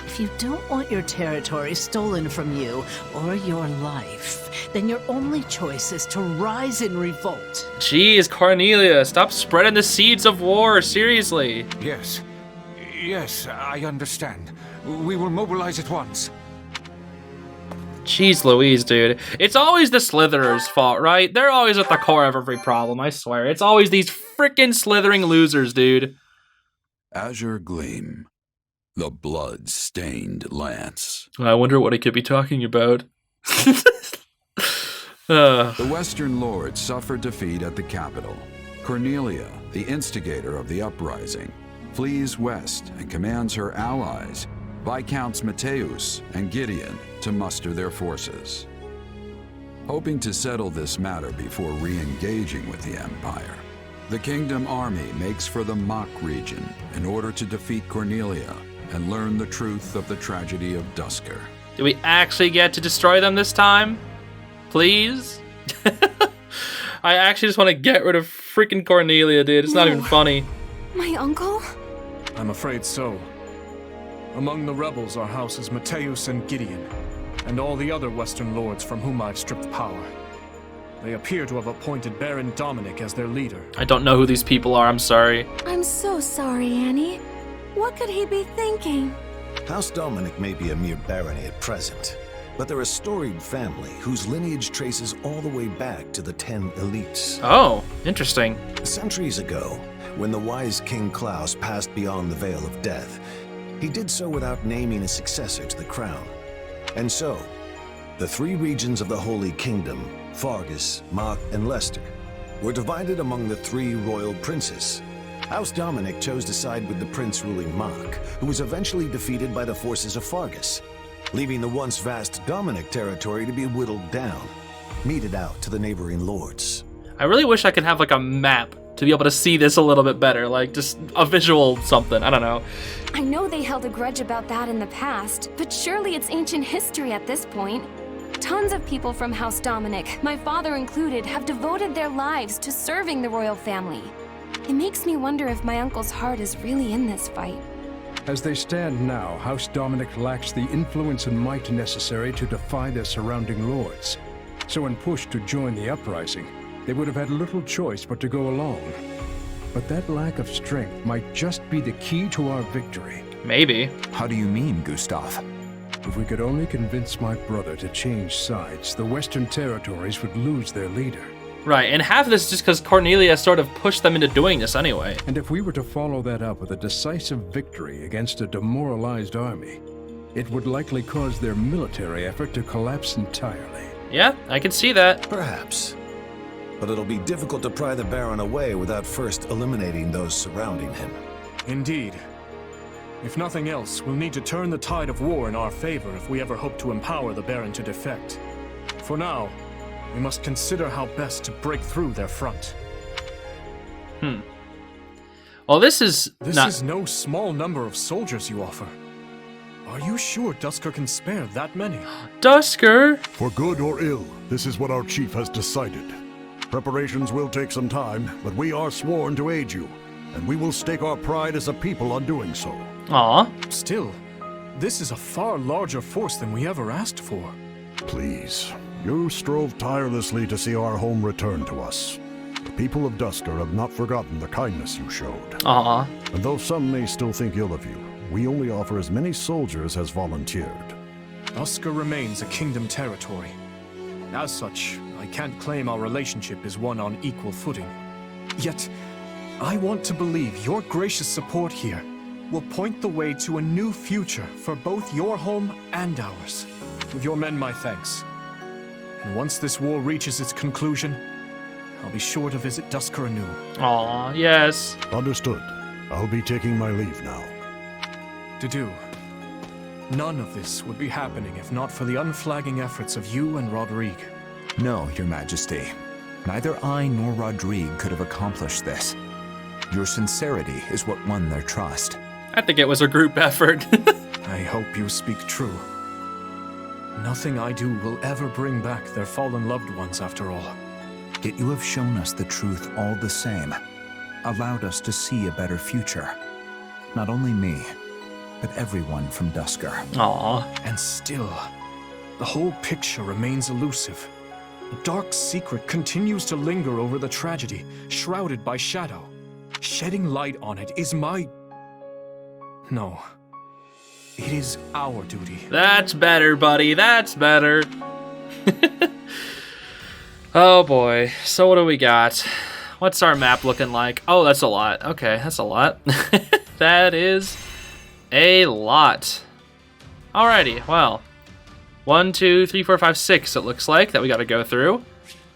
If you don't want your territory stolen from you or your life, then your only choice is to rise in revolt. Jeez, Cornelia, stop spreading the seeds of war, seriously. Yes. Yes, I understand. We will mobilize at once. Jeez Louise, dude. It's always the Slitherers' fault, right? They're always at the core of every problem, I swear. It's always these freaking slithering losers, dude. Azure Gleam. The blood-stained lance. I wonder what he could be talking about. The Western Lords suffered defeat at the capital. Cornelia, the instigator of the uprising, flees west and commands her allies, Viscounts Mateus and Gideon, to muster their forces. Hoping to settle this matter before re-engaging with the Empire, the Kingdom Army makes for the Mach region in order to defeat Cornelia and learn the truth of the tragedy of Duscar. Do we actually get to destroy them this time? Please? I actually just want to get rid of freaking Cornelia, dude. It's not even funny. My uncle? I'm afraid so. Among the rebels are houses Mateus and Gideon, and all the other Western lords from whom I've stripped power. They appear to have appointed Baron Dominic as their leader. I don't know who these people are, I'm sorry. I'm so sorry, Annie. What could he be thinking? House Dominic may be a mere barony at present, but they're a storied family whose lineage traces all the way back to the 10 elites. Oh, interesting. Centuries ago, when the wise King Klaus passed beyond the Veil of Death, he did so without naming a successor to the crown. And so, the three regions of the Holy Kingdom, Fargus, Mach, and Leicester, were divided among the three royal princes. House Dominic chose to side with the prince ruling Mach, who was eventually defeated by the forces of Fargus, leaving the once vast Dominic territory to be whittled down, meted out to the neighboring lords. I really wish I could have like a map to be able to see this a little bit better, like just a visual something, I don't know. I know they held a grudge about that in the past, but surely it's ancient history at this point. Tons of people from House Dominic, my father included, have devoted their lives to serving the royal family. It makes me wonder if my uncle's heart is really in this fight. As they stand now, House Dominic lacks the influence and might necessary to defy their surrounding lords. So when pushed to join the uprising, they would have had little choice but to go along. But that lack of strength might just be the key to our victory. Maybe. How do you mean, Gustav? If we could only convince my brother to change sides, the Western territories would lose their leader. Right, and half of this is just because Cornelia sort of pushed them into doing this anyway. And if we were to follow that up with a decisive victory against a demoralized army, it would likely cause their military effort to collapse entirely. Yeah, I can see that. Perhaps. But it'll be difficult to pry the Baron away without first eliminating those surrounding him. Indeed. If nothing else, we'll need to turn the tide of war in our favor if we ever hope to empower the Baron to defect. For now, we must consider how best to break through their front. Well, this is no small number of soldiers you offer. Are you sure Duscar can spare that many? Duscar? For good or ill, this is what our chief has decided. Preparations will take some time, but we are sworn to aid you, and we will stake our pride as a people on doing so. Aw. Still, this is a far larger force than we ever asked for. Please, you strove tirelessly to see our home return to us. The people of Duscar have not forgotten the kindness you showed. Aw. And though some may still think ill of you, we only offer as many soldiers as volunteered. Duscar remains a kingdom territory. As such, I can't claim our relationship is one on equal footing. Yet, I want to believe your gracious support here will point the way to a new future for both your home and ours. Give your men my thanks. And once this war reaches its conclusion, I'll be sure to visit Duscar anew. Aw, yes. Understood. I'll be taking my leave now. Dedue, none of this would be happening if not for the unflagging efforts of you and Rodrigue. No, Your Majesty. Neither I nor Rodrigue could have accomplished this. Your sincerity is what won their trust. I think it was a group effort. I hope you speak true. Nothing I do will ever bring back their fallen loved ones after all. Yet you have shown us the truth all the same, allowed us to see a better future. Not only me, but everyone from Duscar. Aww. And still, the whole picture remains elusive. A dark secret continues to linger over the tragedy, shrouded by shadow. Shedding light on it is my... No. It is our duty. That's better, buddy. That's better. Oh boy. So what do we got? What's our map looking like? Oh, that's a lot. Okay, that's a lot. That is a lot. Alrighty, well. 1, 2, 3, 4, 5, 6 it looks like that we gotta go through.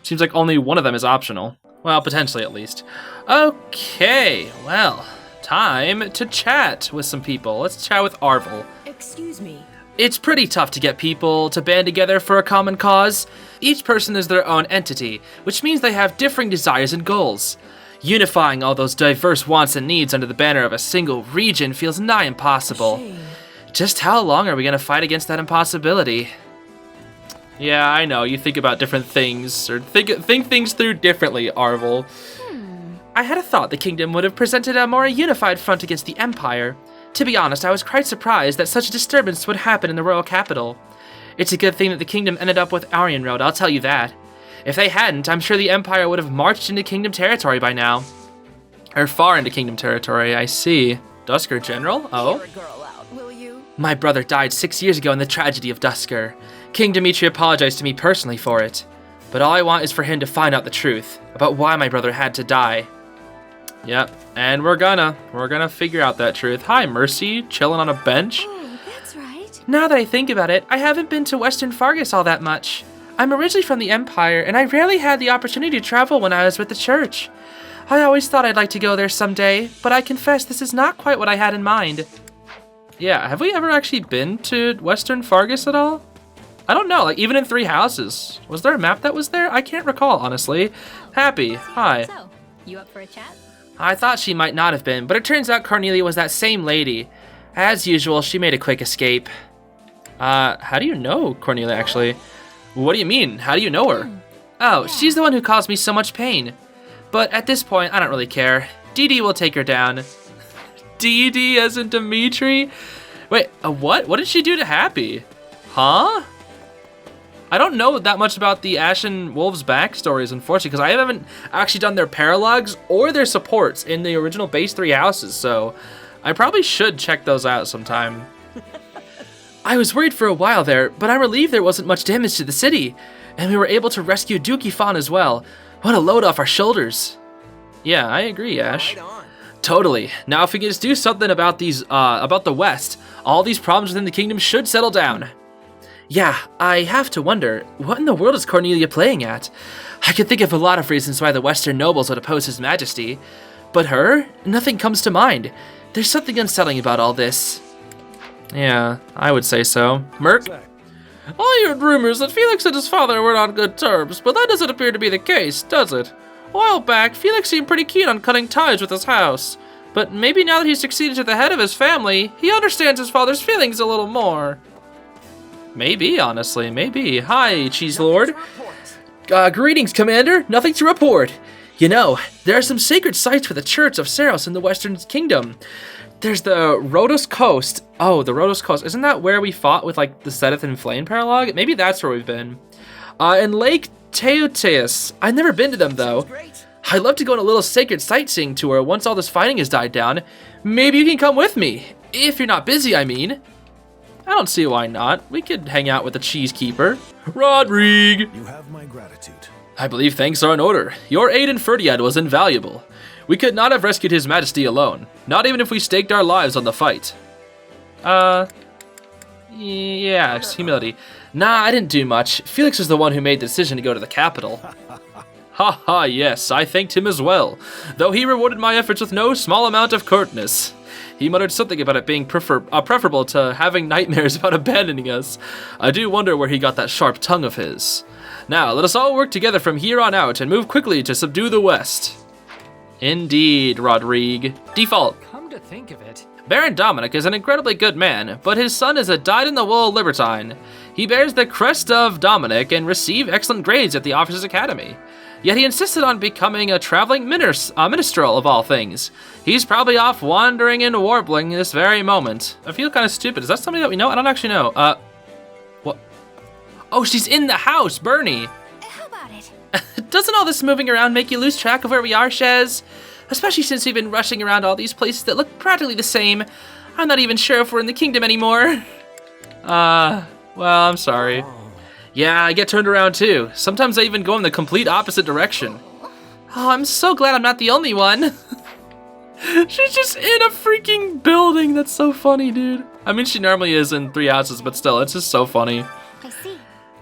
Seems like only one of them is optional. Well, potentially at least. Okay, well, time to chat with some people. Let's chat with Arvel. Excuse me. It's pretty tough to get people to band together for a common cause. Each person is their own entity, which means they have differing desires and goals. Unifying all those diverse wants and needs under the banner of a single region feels nigh impossible. Just how long are we gonna fight against that impossibility? Yeah, I know, you think about different things, or think things through differently, Arvel. I had a thought the kingdom would have presented a more unified front against the Empire. To be honest, I was quite surprised that such a disturbance would happen in the royal capital. It's a good thing that the kingdom ended up with Aryan Road, I'll tell you that. If they hadn't, I'm sure the Empire would have marched into kingdom territory by now. Or far into kingdom territory, I see. Duscar General? Oh? My brother died 6 years ago in the tragedy of Duscar. King Dimitri apologized to me personally for it. But all I want is for him to find out the truth about why my brother had to die. Yep, and we're gonna figure out that truth. Hi, Mercy, chilling on a bench. Oh, that's right. Now that I think about it, I haven't been to Western Fargus all that much. I'm originally from the Empire, and I rarely had the opportunity to travel when I was with the church. I always thought I'd like to go there someday, but I confess this is not quite what I had in mind. Yeah, have we ever actually been to Western Fargus at all? I don't know, like even in Three Houses. Was there a map that was there? I can't recall, honestly. Happy, hi. So, you up for a chat? I thought she might not have been, but it turns out Cornelia was that same lady. As usual, she made a quick escape. How do you know Cornelia, actually? What do you mean? How do you know her? Oh, she's the one who caused me so much pain. But at this point, I don't really care. Dedue will take her down. Dedue as in Dimitri? Wait, what? What did she do to Happy? Huh? I don't know that much about the Ashe and Wolves backstories, unfortunately, because I haven't actually done their paralogs or their supports in the original base 3 houses, so I probably should check those out sometime. I was worried for a while there, but I'm relieved there wasn't much damage to the city, and we were able to rescue Duke Ifan as well. What a load off our shoulders. Yeah, I agree, Ashe. Totally. Now if we can just do something about these, about the West, all these problems within the kingdom should settle down. Yeah, I have to wonder, what in the world is Cornelia playing at? I could think of a lot of reasons why the Western nobles would oppose His Majesty. But her? Nothing comes to mind. There's something unsettling about all this. Yeah, I would say so. Merc? I heard rumors that Felix and his father were on good terms, but that doesn't appear to be the case, does it? A while back, Felix seemed pretty keen on cutting ties with his house. But maybe now that he's succeeded to the head of his family, he understands his father's feelings a little more. Maybe, honestly, maybe. Hi, Cheese Lord. Greetings, Commander. Nothing to report. You know, there are some sacred sites for the Church of Saros in the Western Kingdom. There's the Rhodos Coast. Oh, the Rhodos Coast. Isn't that where we fought with, like, the Seth and Flame paralog? Maybe that's where we've been. And Lake Teotius. I've never been to them, though. I'd love to go on a little sacred sightseeing tour once all this fighting has died down. Maybe you can come with me. If you're not busy, I mean. I don't see why not. We could hang out with the Cheese Keeper. Rodrigue! You have my gratitude. I believe thanks are in order. Your aid in Fhirdiad was invaluable. We could not have rescued His Majesty alone, not even if we staked our lives on the fight. Yeah, just humility. Nah, I didn't do much. Felix was the one who made the decision to go to the capital. Haha, yes, I thanked him as well, though he rewarded my efforts with no small amount of curtness. He muttered something about it being preferable to having nightmares about abandoning us. I do wonder where he got that sharp tongue of his. Now, let us all work together from here on out and move quickly to subdue the West. Indeed, Rodrigue. Default. Come to think of it. Baron Dominic is an incredibly good man, but his son is a dyed-in-the-wool libertine. He bears the crest of Dominic and received excellent grades at the Officers' Academy. Yet he insisted on becoming a traveling minstrel of all things. He's probably off wandering and warbling this very moment. I feel kind of stupid. Is that somebody that we know? I don't actually know. What? Oh, she's in the house, Bernie. How about it? Doesn't all this moving around make you lose track of where we are, Shez? Especially since we've been rushing around all these places that look practically the same. I'm not even sure if we're in the kingdom anymore. Well, I'm sorry. Yeah, I get turned around too. Sometimes I even go in the complete opposite direction. Oh, I'm so glad I'm not the only one. She's just in a freaking building. That's so funny, dude. I mean, she normally is in 3 houses, but still, it's just so funny. I see.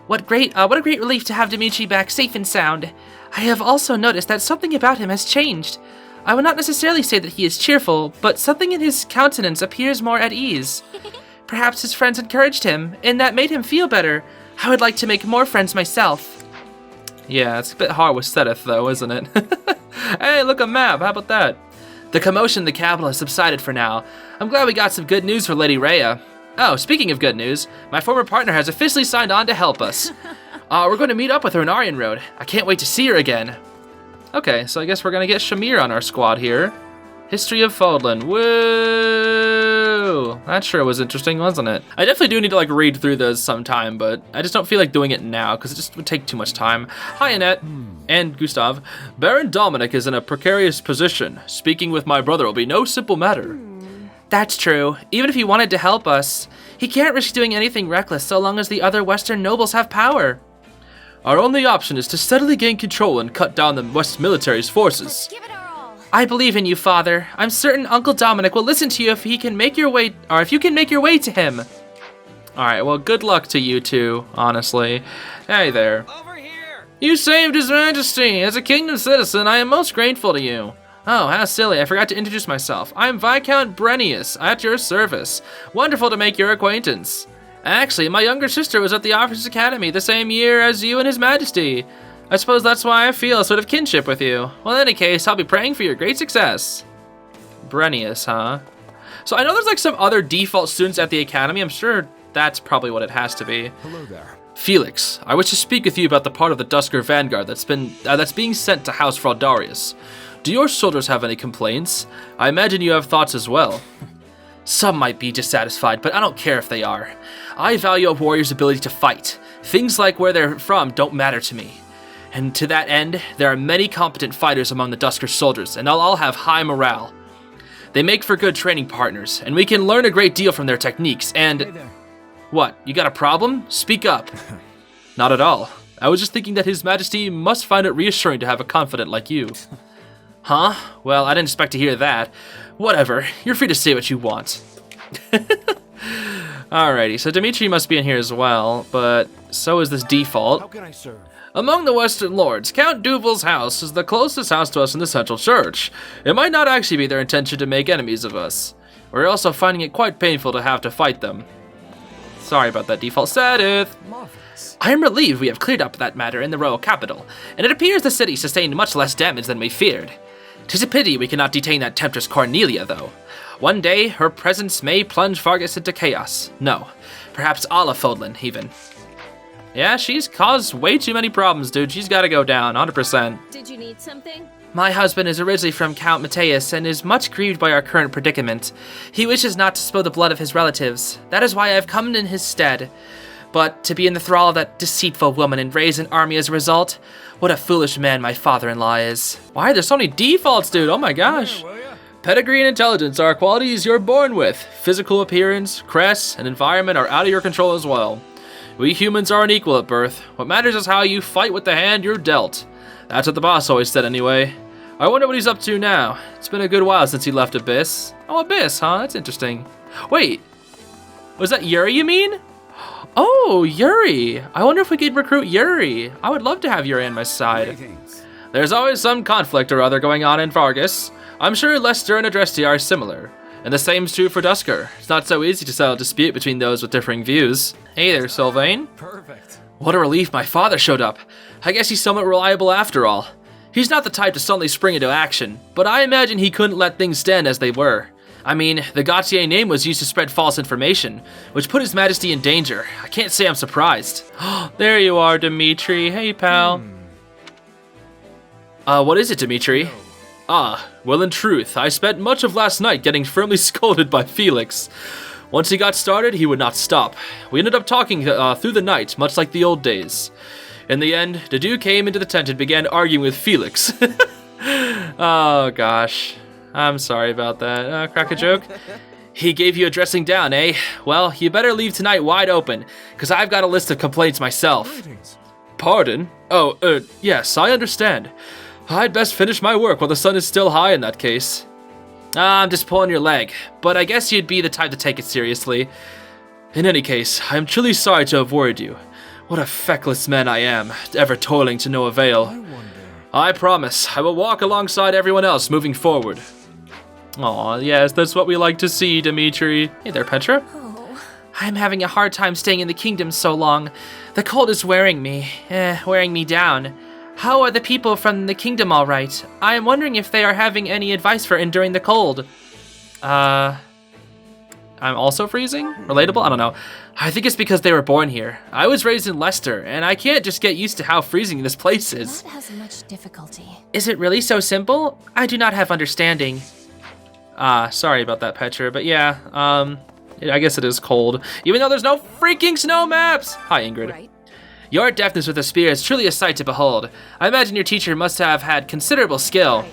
What a great relief to have Dimitri back safe and sound. I have also noticed that something about him has changed. I would not necessarily say that he is cheerful, but something in his countenance appears more at ease. Perhaps his friends encouraged him, and that made him feel better. I would like to make more friends myself. Yeah, it's a bit hard with Seteth, though, isn't it? Hey, look, a map. How about that? The commotion in the capital has subsided for now. I'm glad we got some good news for Lady Rhea. Oh, speaking of good news, my former partner has officially signed on to help us. We're going to meet up with her in Aryan Road. I can't wait to see her again. Okay, so I guess we're going to get Shamir on our squad here. History of Fodlan. Woo! That sure was interesting, wasn't it? I definitely do need to read through those sometime, but I just don't feel like doing it now because it just would take too much time. Hi, Annette. And Gustav. Baron Dominic is in a precarious position. Speaking with my brother will be no simple matter. That's true. Even if he wanted to help us, he can't risk doing anything reckless so long as the other Western nobles have power. Our only option is to steadily gain control and cut down the West military's forces. Give it our all. I believe in you, Father. I'm certain Uncle Dominic will listen to you if you can make your way to him. All right, well, good luck to you two, honestly. Hey there. Over here. You saved His Majesty. As a kingdom citizen, I am most grateful to you. Oh, how silly. I forgot to introduce myself. I'm Viscount Brenius, at your service. Wonderful to make your acquaintance. Actually, my younger sister was at the Officers' Academy the same year as you and His Majesty. I suppose that's why I feel a sort of kinship with you. Well, in any case, I'll be praying for your great success. Brenius, huh? So I know there's some other default students at the Academy. I'm sure that's probably what it has to be. Hello there. Felix, I wish to speak with you about the part of the Duscar Vanguard that's being sent to House Fraldarius. Do your soldiers have any complaints? I imagine you have thoughts as well. Some might be dissatisfied, but I don't care if they are. I value a warrior's ability to fight. Things like where they're from don't matter to me. And to that end, there are many competent fighters among the Duscar soldiers, and they'll all have high morale. They make for good training partners, and we can learn a great deal from their techniques, and... Hey there. What, you got a problem? Speak up. Not at all. I was just thinking that His Majesty must find it reassuring to have a confidant like you. Huh? Well, I didn't expect to hear that. Whatever, you're free to say what you want. Alrighty, so Dimitri must be in here as well, but so is this default. How can I serve? Among the Western Lords, Count Duval's house is the closest house to us in the Central Church. It might not actually be their intention to make enemies of us. We're also finding it quite painful to have to fight them. Sorry about that, default. Seteth. I am relieved we have cleared up that matter in the royal capital, and it appears the city sustained much less damage than we feared. 'Tis a pity we cannot detain that temptress Cornelia, though. One day, her presence may plunge Fargus into chaos. No, perhaps all of Fodlan, even. Yeah, she's caused way too many problems, dude. She's gotta go down, 100%. Did you need something? My husband is originally from Count Mateus and is much grieved by our current predicament. He wishes not to spill the blood of his relatives. That is why I have come in his stead. But to be in the thrall of that deceitful woman and raise an army as a result, what a foolish man my father-in-law is. Why are there so many defaults, dude? Oh my gosh. Pedigree and intelligence are qualities you're born with. Physical appearance, crest, and environment are out of your control as well. We humans are unequal at birth. What matters is how you fight with the hand you're dealt. That's what the boss always said anyway. I wonder what he's up to now. It's been a good while since he left Abyss. Oh, Abyss, huh? That's interesting. Wait, was that Yuri, you mean? Oh, Yuri. I wonder if we could recruit Yuri. I would love to have Yuri on my side. There's always some conflict or other going on in Fargus. I'm sure Lester and Adresti are similar. And the same's true for Duscar. It's not so easy to settle a dispute between those with differing views. Hey there, Sylvain. Perfect. What a relief my father showed up. I guess he's somewhat reliable after all. He's not the type to suddenly spring into action, but I imagine he couldn't let things stand as they were. I mean, the Gautier name was used to spread false information, which put His Majesty in danger. I can't say I'm surprised. There you are, Dimitri. Hey, pal. What is it, Dimitri? Well, in truth, I spent much of last night getting firmly scolded by Felix. Once he got started, he would not stop. We ended up talking through the night, much like the old days. In the end, Dedue came into the tent and began arguing with Felix. Oh, gosh. I'm sorry about that. Crack a joke? He gave you a dressing down, eh? Well, you better leave tonight wide open, because I've got a list of complaints myself. Pardon? Oh, yes, I understand. I'd best finish my work while the sun is still high in that case. I'm just pulling your leg, but I guess you'd be the type to take it seriously. In any case, I am truly sorry to have worried you. What a feckless man I am, ever toiling to no avail. I promise, I will walk alongside everyone else moving forward. Aw, yes, that's what we like to see, Dimitri. Hey there, Petra. Oh. I'm having a hard time staying in the kingdom so long. The cold is wearing me down. How are the people from the kingdom all right? I am wondering if they are having any advice for enduring the cold. I'm also freezing? Relatable? I don't know. I think it's because they were born here. I was raised in Leicester, and I can't just get used to how freezing this place is. Not has much difficulty. Is it really so simple? I do not have understanding. Sorry about that, Petra, but yeah, I guess it is cold. Even though there's no freaking snow maps! Hi, Ingrid. Right. Your deftness with the spear is truly a sight to behold. I imagine your teacher must have had considerable skill. Right.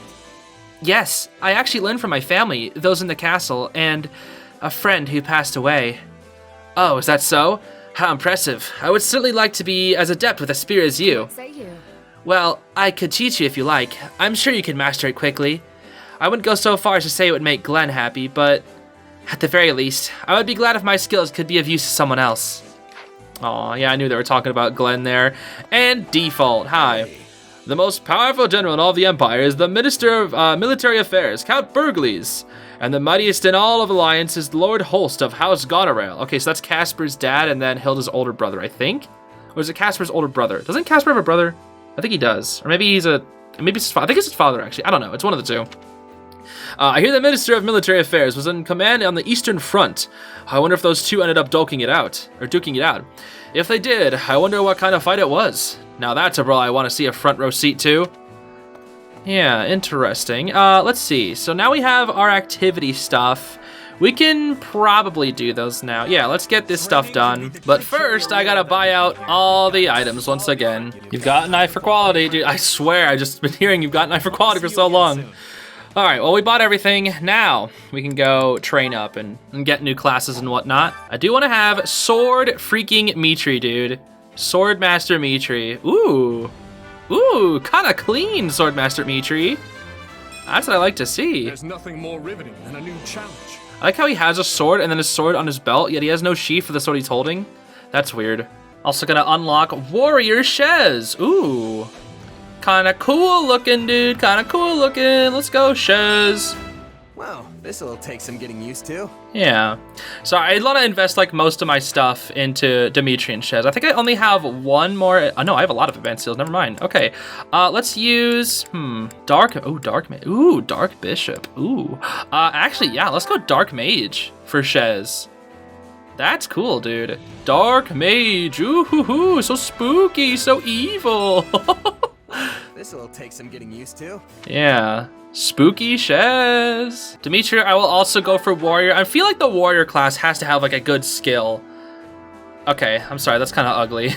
Yes, I actually learned from my family, those in the castle, and a friend who passed away. Oh, is that so? How impressive. I would certainly like to be as adept with a spear as you. Say you. Well, I could teach you if you like. I'm sure you can master it quickly. I wouldn't go so far as to say it would make Glenn happy, but at the very least, I would be glad if my skills could be of use to someone else. Aw, yeah, I knew they were talking about Glenn there. And Default, hi. The most powerful general in all the Empire is the Minister of Military Affairs, Count Burgles. And the mightiest in all of Alliance is Lord Holst of House Goneril. Okay, so that's Casper's dad and then Hilda's older brother, I think? Or is it Casper's older brother? Doesn't Casper have a brother? I think he does. Or maybe it's his father. I think it's his father, actually. I don't know. It's one of the two. I hear the Minister of Military Affairs was in command on the Eastern Front. I wonder if those two ended up duking it out. If they did, I wonder what kind of fight it was. Now that's a brawl I want to see a front row seat to. Yeah, interesting. Let's see. So now we have our activity stuff. We can probably do those now. Yeah, let's get this stuff done. But first, I gotta buy out all the items once again. You've got an eye for quality, dude. I swear, I've just been hearing you've got an eye for quality for so long. All right, well, we bought everything. Now we can go train up and get new classes and whatnot. I do want to have Sword freaking Mitri, dude. Sword Master Mitri. Ooh, kind of clean Sword Master Mitri. That's what I like to see. There's nothing more riveting than a new challenge. I like how he has a sword and then a sword on his belt, yet he has no sheath for the sword he's holding. That's weird. Also gonna unlock Warrior Shez. Ooh. Kinda cool looking, dude. Kinda cool looking. Let's go, Shez. Wow, this'll take some getting used to. Yeah. So I want to invest like most of my stuff into Dimitri and Shez. I think I only have one more. No, I have a lot of advanced skills. Never mind. Okay. Let's use Dark. Oh, Dark Mage. Ooh, Dark Bishop. Ooh. Actually, yeah. Let's go Dark Mage for Shez. That's cool, dude. Dark Mage. Ooh, hoo, hoo. So spooky. So evil. This'll take some getting used to. Yeah. Spooky Shez. Dimitri, I will also go for Warrior. I feel like the Warrior class has to have like a good skill. Okay, I'm sorry, that's kind of ugly.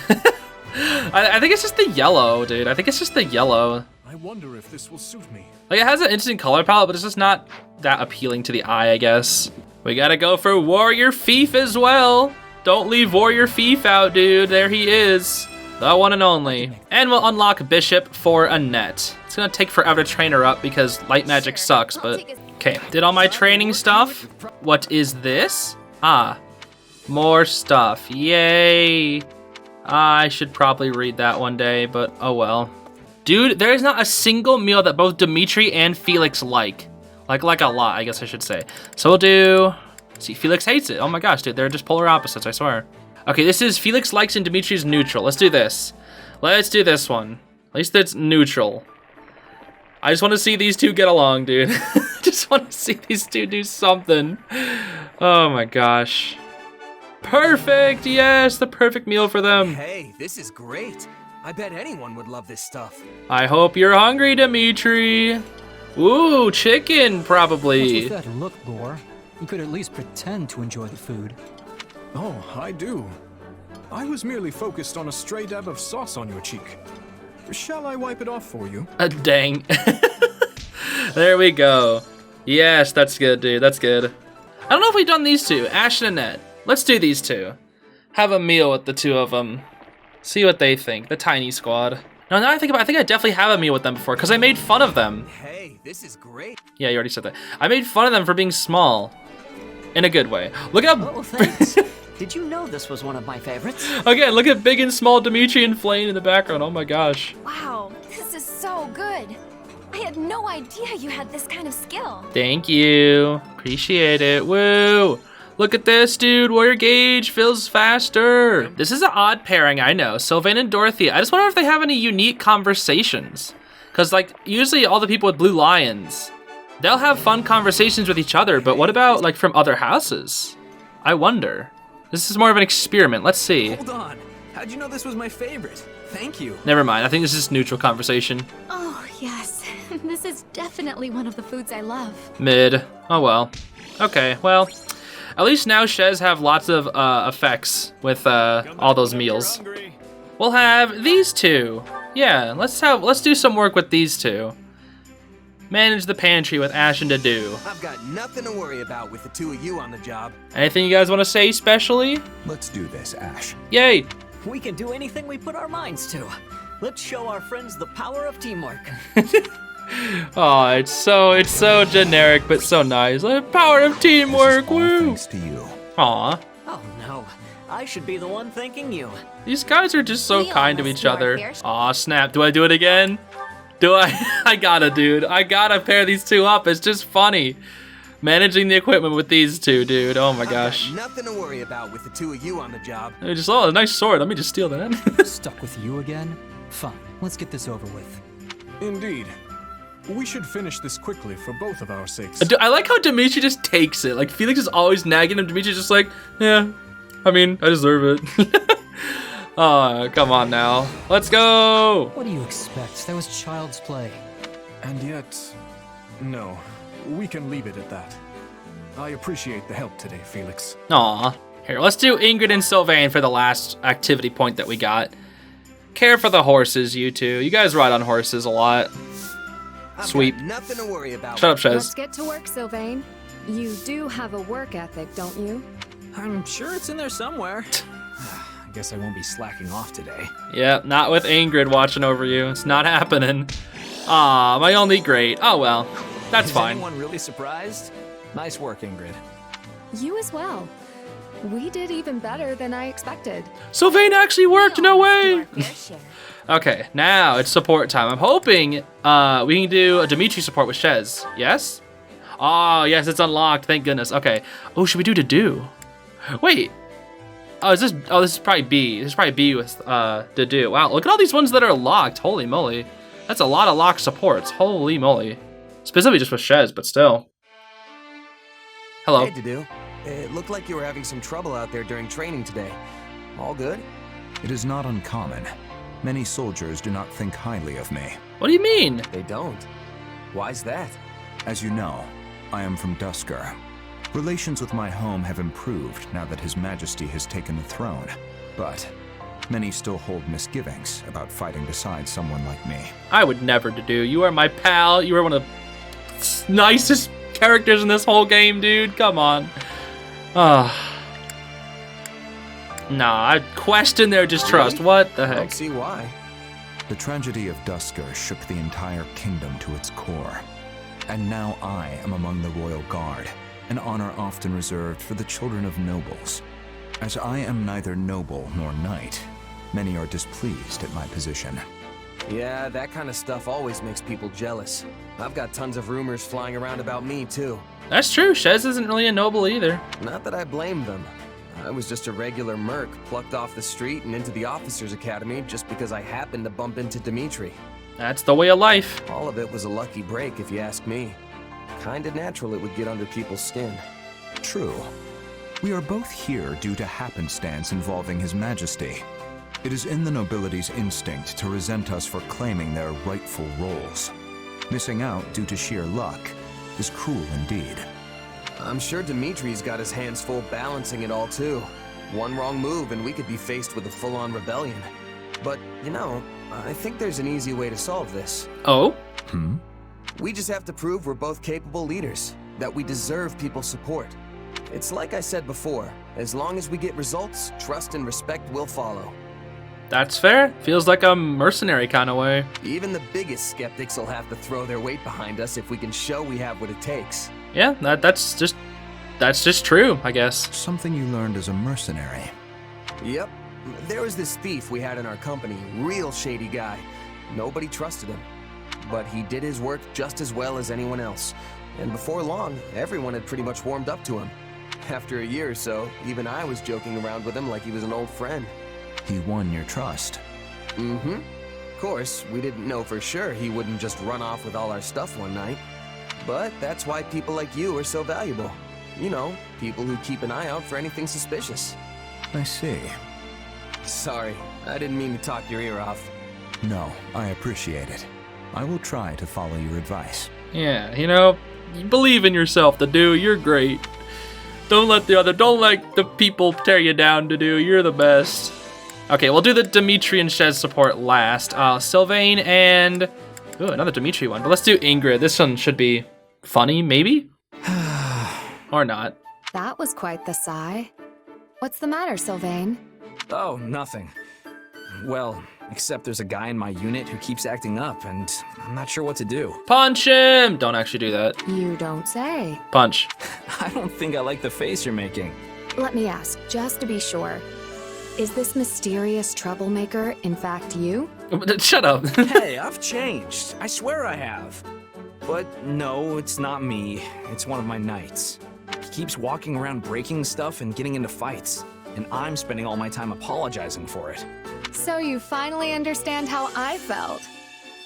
I think it's just the yellow, dude. I think it's just the yellow. I wonder if this will suit me. Like, it has an interesting color palette, but it's just not that appealing to the eye, I guess. We gotta go for Warrior Fief as well. Don't leave Warrior Fief out, dude. There he is. The one and only. And we'll unlock Bishop for Annette. It's gonna take forever to train her up because light magic sucks, but... Okay, did all my training stuff. What is this? More stuff. Yay. I should probably read that one day, but oh well. Dude, there is not a single meal that both Dimitri and Felix like. Like a lot, I guess I should say. So we'll do... See, Felix hates it. Oh my gosh, dude, they're just polar opposites, I swear. Okay, this is Felix likes and Dimitri's neutral. Let's do this. Let's do this one. At least it's neutral. I just want to see these two get along, dude. Just want to see these two do something. Oh my gosh. Perfect, yes, the perfect meal for them. Hey, this is great. I bet anyone would love this stuff. I hope you're hungry, Dimitri. Ooh, chicken, probably. What's with that look, Boar? You could at least pretend to enjoy the food. Oh, I do. I was merely focused on a stray dab of sauce on your cheek. Shall I wipe it off for you? Dang. There we go. Yes, that's good, dude. That's good. I don't know if we've done these two, Ashe and Annette. Let's do these two. Have a meal with the two of them. See what they think, the tiny squad. No, now I think about it, I think I definitely have a meal with them before, because I made fun of them. Hey, this is great. Yeah, you already said that. I made fun of them for being small. In a good way. Look at how... Oh, thanks. Did you know this was one of my favorites? Again, look at big and small Dimitri and Flane in the background. Oh my gosh. Wow, this is so good. I had no idea you had this kind of skill. Thank you. Appreciate it. Woo. Look at this, dude. Warrior Gauge fills faster. This is an odd pairing, I know. Sylvain and Dorothy. I just wonder if they have any unique conversations. Because, like, usually all the people with blue lions, they'll have fun conversations with each other, but what about, like, from other houses? I wonder. This is more of an experiment. Let's see. Hold on. How'd you know this was my favorite? Thank you. Never mind. I think this is neutral conversation. Oh, yes. This is definitely one of the foods I love. Mid. Oh, well. Okay, well. At least now Shez have lots of effects with all those meals. We'll have these two. Yeah, let's do some work with these two. Manage the pantry with Ashe and Dedue. I've got nothing to worry about with the two of you on the job. Anything you guys want to say specially? Let's do this, Ashe. Yay! We can do anything we put our minds to. Let's show our friends the power of teamwork. Oh, it's so generic, but so nice. The power of teamwork, woo! Thanks to you. Aw. Oh no, I should be the one thanking you. These guys are just so kind to each other. Aw, snap. Do I do it again? Do I? I gotta, dude. I gotta pair these two up. It's just funny. Managing the equipment with these two, dude. Oh my gosh. I've got nothing to worry about with the two of you on the job. Oh, a nice sword. Let me just steal that. Stuck with you again? Fine. Let's get this over with. Indeed. We should finish this quickly for both of our sakes. I like how Dimitri just takes it. Like, Felix is always nagging him. Dimitri's just like, yeah, I mean, I deserve it. Oh, come on now. Let's go. What do you expect? That was child's play. And yet, no. We can leave it at that. I appreciate the help today, Felix. Aw. Here, let's do Ingrid and Sylvain for the last activity point that we got. Care for the horses, you two. You guys ride on horses a lot. Sweet. Nothing to worry about. Shut up, Shez. Let's get to work, Sylvain. You do have a work ethic, don't you? I'm sure it's in there somewhere. I guess I won't be slacking off today. Yeah, not with Ingrid watching over you. It's not happening. Aw, my only grade. Oh well, that's fine. Is anyone really surprised? Nice work, Ingrid. You as well. We did even better than I expected. Sylvain actually worked, no way! Okay, now it's support time. I'm hoping we can do a Dimitri support with Shez. Yes? Oh, yes, it's unlocked. Thank goodness. Okay. Oh, should we do Dedue? Wait. Oh, this is probably B. This is probably B with Dedue. Wow, look at all these ones that are locked. Holy moly. That's a lot of locked supports. Holy moly. Specifically just with Shez, but still. Hello. Hey, Dedue. It looked like you were having some trouble out there during training today. All good? It is not uncommon. Many soldiers do not think highly of me. What do you mean? They don't. Why's that? As you know, I am from Duscar. Relations with my home have improved now that His Majesty has taken the throne, but many still hold misgivings about fighting beside someone like me. I would never, Dedue. You are my pal. You are one of the nicest characters in this whole game, dude. Come on. Nah, I question their distrust. Really? What the heck? I don't see why. The tragedy of Duscar shook the entire kingdom to its core. And now I am among the royal guard, an honor often reserved for the children of nobles. As I am neither noble nor knight, many are displeased at my position. Yeah, that kind of stuff always makes people jealous. I've got tons of rumors flying around about me, too. That's true. Shez isn't really a noble either. Not that I blame them. I was just a regular merc plucked off the street and into the officers' academy just because I happened to bump into Dimitri. That's the way of life. All of it was a lucky break, if you ask me. Kinda natural it would get under people's skin. True. We are both here due to happenstance involving His Majesty. It is in the nobility's instinct to resent us for claiming their rightful roles. Missing out due to sheer luck is cruel indeed. I'm sure Dimitri's got his hands full balancing it all too. One wrong move and we could be faced with a full-on rebellion. But, you know, I think there's an easy way to solve this. Oh? We just have to prove we're both capable leaders, that we deserve people's support. It's like I said before, as long as we get results, trust and respect will follow. That's fair. Feels like a mercenary kind of way. Even the biggest skeptics will have to throw their weight behind us if we can show we have what it takes. Yeah, that's just true, I guess. Something you learned as a mercenary. Yep. There was this thief we had in our company, real shady guy. Nobody trusted him. But he did his work just as well as anyone else. And before long, everyone had pretty much warmed up to him. After a year or so, even I was joking around with him like he was an old friend. He won your trust. Mm-hmm. Of course, we didn't know for sure he wouldn't just run off with all our stuff one night. But that's why people like you are so valuable. You know, people who keep an eye out for anything suspicious. I see. Sorry, I didn't mean to talk your ear off. No, I appreciate it. I will try to follow your advice. Yeah, you know, you believe in yourself, Dedue. You're great. Don't let the people tear you down, Dedue. You're the best. Okay, we'll do the Dimitri and Shez support last. Sylvain and... Ooh, another Dimitri one. But let's do Ingrid. This one should be funny, maybe? Or not. That was quite the sigh. What's the matter, Sylvain? Oh, nothing. Well, except there's a guy in my unit who keeps acting up, and I'm not sure what to do. Punch him! Don't actually do that. You don't say. Punch. I don't think I like the face you're making. Let me ask, just to be sure. Is this mysterious troublemaker, in fact, you? Shut up. Hey, I've changed. I swear I have. But no, it's not me. It's one of my knights. He keeps walking around breaking stuff and getting into fights. And I'm spending all my time apologizing for it. So you finally understand how I felt.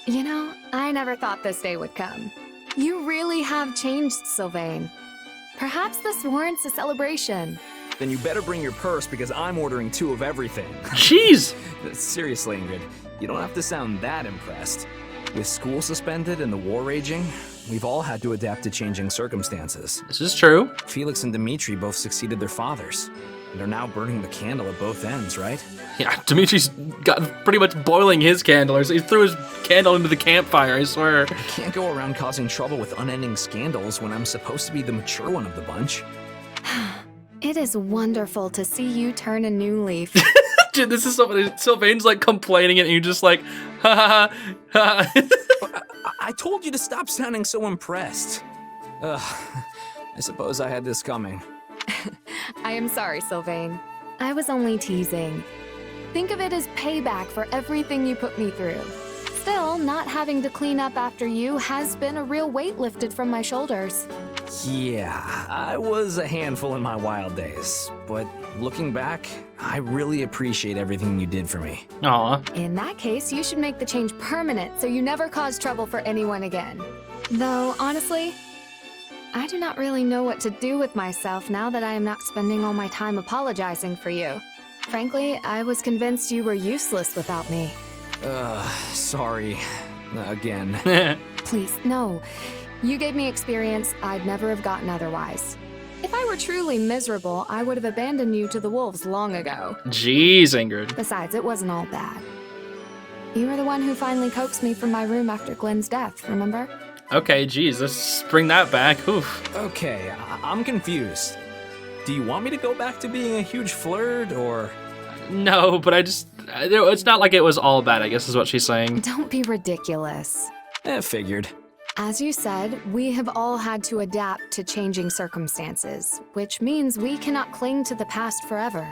You know, I never thought this day would come. You really have changed, Sylvain. Perhaps this warrants a celebration. Then you better bring your purse because I'm ordering 2 of everything. Jeez! Seriously, Ingrid, you don't have to sound that impressed. With school suspended and the war raging, we've all had to adapt to changing circumstances. This is true. Felix and Dimitri both succeeded their fathers. And they're now burning the candle at both ends, right? Yeah, Dimitri's got pretty much boiling his candle. He threw his candle into the campfire, I swear. I can't go around causing trouble with unending scandals when I'm supposed to be the mature one of the bunch. It is wonderful to see you turn a new leaf. Dude, this is so funny. Sylvain's like complaining and you're just like, ha ha ha. I told you to stop sounding so impressed. Ugh, I suppose I had this coming. I am sorry, Sylvain. I was only teasing. Think of it as payback for everything you put me through. Still, not having to clean up after you has been a real weight lifted from my shoulders. Yeah, I was a handful in my wild days, but looking back, I really appreciate everything you did for me. Aw. In that case, you should make the change permanent so you never cause trouble for anyone again. Though, honestly, I do not really know what to do with myself now that I am not spending all my time apologizing for you. Frankly, I was convinced you were useless without me. Sorry. Again. Please, no. You gave me experience I'd never have gotten otherwise. If I were truly miserable, I would have abandoned you to the wolves long ago. Jeez, Ingrid. Besides, it wasn't all bad. You were the one who finally coaxed me from my room after Glenn's death, remember? Okay, geez, let's bring that back. Oof. Okay, I'm confused. Do you want me to go back to being a huge flirt, or...? No, but it's not like it was all bad, I guess is what she's saying. Don't be ridiculous. Figured. As you said, we have all had to adapt to changing circumstances, which means we cannot cling to the past forever.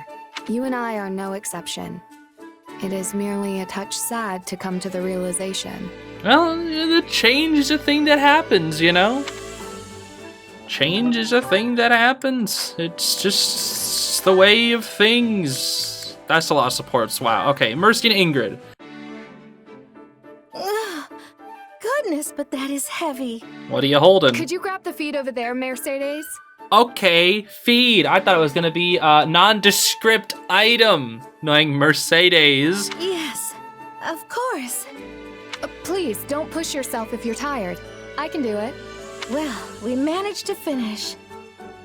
You and I are no exception. It is merely a touch sad to come to the realization. Well, the change is a thing that happens, you know? change is a thing that happens. It's just the way of things. That's a lot of supports. Wow. Okay, Mercy and Ingrid. Ugh, goodness, but that is heavy. What are you holding? Could you grab the feed over there, Mercedes? Okay, feed. I thought it was gonna be a nondescript item. Knowing Mercedes. Yes, of course. Please, don't push yourself if you're tired. I can do it. Well, we managed to finish.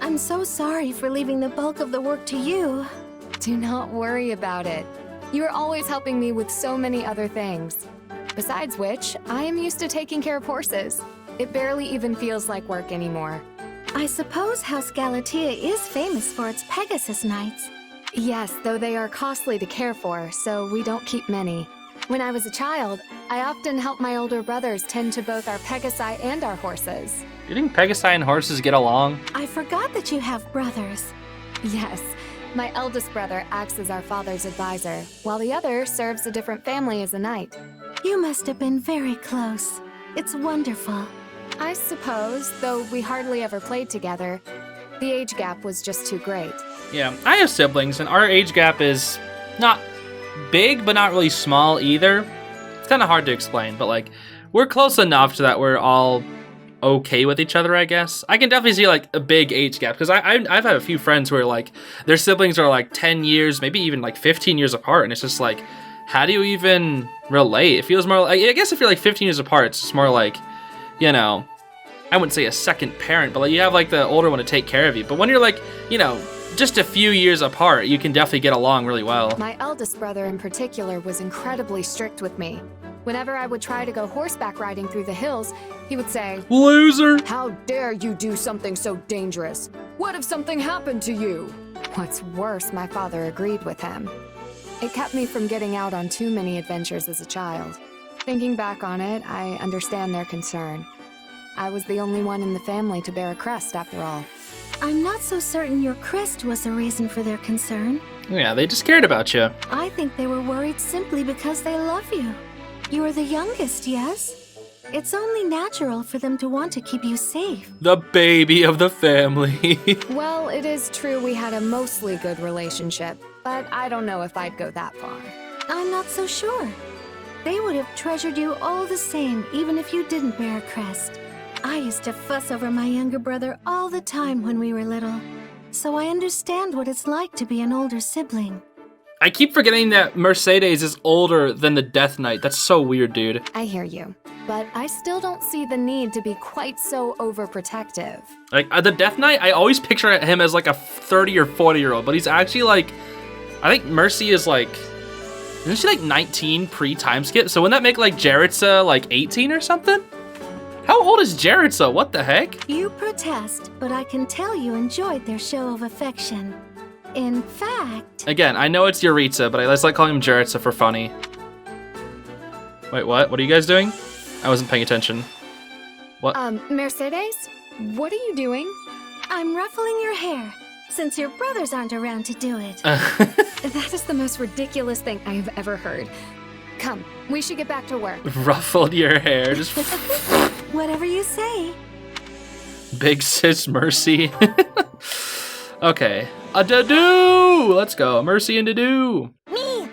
I'm so sorry for leaving the bulk of the work to you. Do not worry about it. You are always helping me with so many other things. Besides which, I am used to taking care of horses. It barely even feels like work anymore. I suppose House Galatea is famous for its Pegasus nights. Yes, though they are costly to care for, so we don't keep many. When I was a child, I often helped my older brothers tend to both our Pegasi and our horses. Do you think Pegasi and horses get along? I forgot that you have brothers. Yes, my eldest brother acts as our father's advisor, while the other serves a different family as a knight. You must have been very close. It's wonderful. I suppose, though we hardly ever played together. The age gap was just too great. Yeah, I have siblings, and our age gap is not big, but not really small either. It's kind of hard to explain, but like, we're close enough to that we're all okay with each other, I guess. I can definitely see like a big age gap, because I've had a few friends where like, their siblings are like 10 years, maybe even like 15 years apart, and it's just like, how do you even relate? It feels more like, I guess if you're like 15 years apart, it's just more like, you know, I wouldn't say a second parent, but like you have like the older one to take care of you. But when you're like, you know, just a few years apart, you can definitely get along really well. My eldest brother in particular was incredibly strict with me. Whenever I would try to go horseback riding through the hills, he would say, "Loser! How dare you do something so dangerous? What if something happened to you?" What's worse, my father agreed with him. It kept me from getting out on too many adventures as a child. Thinking back on it, I understand their concern. I was the only one in the family to bear a crest, after all. I'm not so certain your crest was the reason for their concern. Yeah, they just cared about you. I think they were worried simply because they love you. You are the youngest, yes? It's only natural for them to want to keep you safe. The baby of the family. Well, it is true we had a mostly good relationship, but I don't know if I'd go that far. I'm not so sure. They would have treasured you all the same, even if you didn't bear a crest. I used to fuss over my younger brother all the time when we were little, so I understand what it's like to be an older sibling. I keep forgetting that Mercedes is older than the Death Knight. That's so weird, dude. I hear you, but I still don't see the need to be quite so overprotective. Like, the Death Knight, I always picture him as like a 30 or 40-year-old, but he's actually like, I think Mercy is like, isn't she like 19 pre-time skip? So wouldn't that make like Jaritza like 18 or something? How old is Jaritza? What the heck? You protest, but I can tell you enjoyed their show of affection. In fact... Again, I know it's Yaritza, but I just like calling him Jaritza for funny. Wait, what? What are you guys doing? I wasn't paying attention. What? Mercedes? What are you doing? I'm ruffling your hair, since your brothers aren't around to do it. That is the most ridiculous thing I have ever heard. Come, we should get back to work. Ruffled your hair. Just Whatever you say. Big sis Mercy. Okay. A Dedue! Let's go. Mercy and Dedue. Me!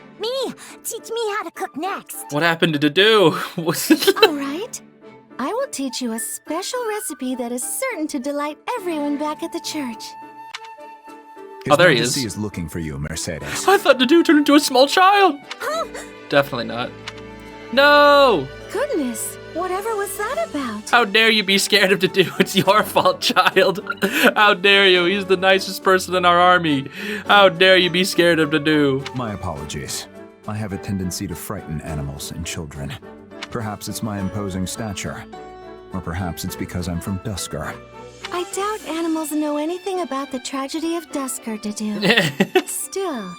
Teach me how to cook next. What happened to Dedue? All right. I will teach you a special recipe that is certain to delight everyone back at the church. Oh, there he Majesty is. is looking for you, Mercedes. I thought Dedue turned into a small child. Definitely not. No! Goodness, whatever was that about? How dare you be scared of Dedue? It's your fault, child. How dare you? He's the nicest person in our army. How dare you be scared of Dedue? My apologies. I have a tendency to frighten animals and children. Perhaps it's my imposing stature. Or perhaps it's because I'm from Duscar. I doubt animals know anything about the tragedy of Duscar, Dedue. Still,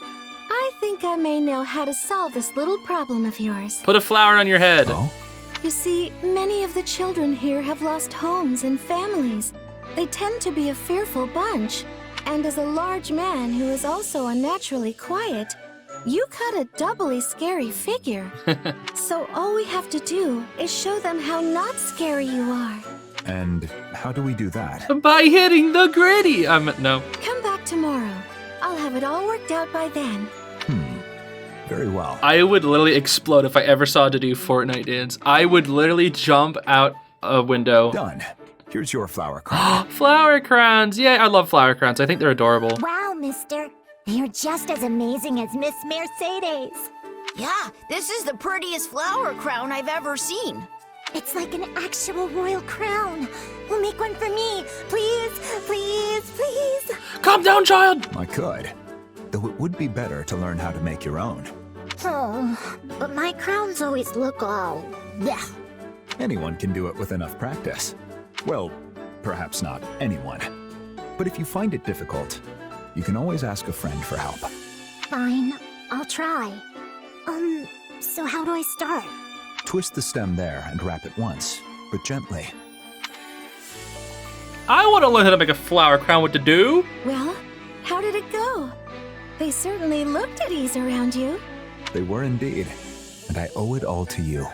I think I may know how to solve this little problem of yours. Put a flower on your head. Oh? You see, many of the children here have lost homes and families. They tend to be a fearful bunch. And as a large man who is also unnaturally quiet, you cut a doubly scary figure. So all we have to do is show them how not scary you are. And how do we do that? By hitting the gritty. No. Come back tomorrow. I'll have it all worked out by then. Very well. I would literally explode if I ever saw Dedue Fortnite dance. I would literally jump out a window. Done. Here's your flower crown. Flower crowns. Yeah, I love flower crowns. I think they're adorable. Wow, mister. You're just as amazing as Miss Mercedes. Yeah, this is the prettiest flower crown I've ever seen. It's like an actual royal crown. Well, make one for me. Please, please, please. Calm down, child. I could. Though it would be better to learn how to make your own. Oh, but my crowns always look all... bleh. Anyone can do it with enough practice. Well, perhaps not anyone. But if you find it difficult, you can always ask a friend for help. Fine, I'll try. So how do I start? Twist the stem there and wrap it once, but gently. I want to learn how to make a flower crown with Dedue. Well, how did it go? They certainly looked at ease around you. They were indeed, and I owe it all to you.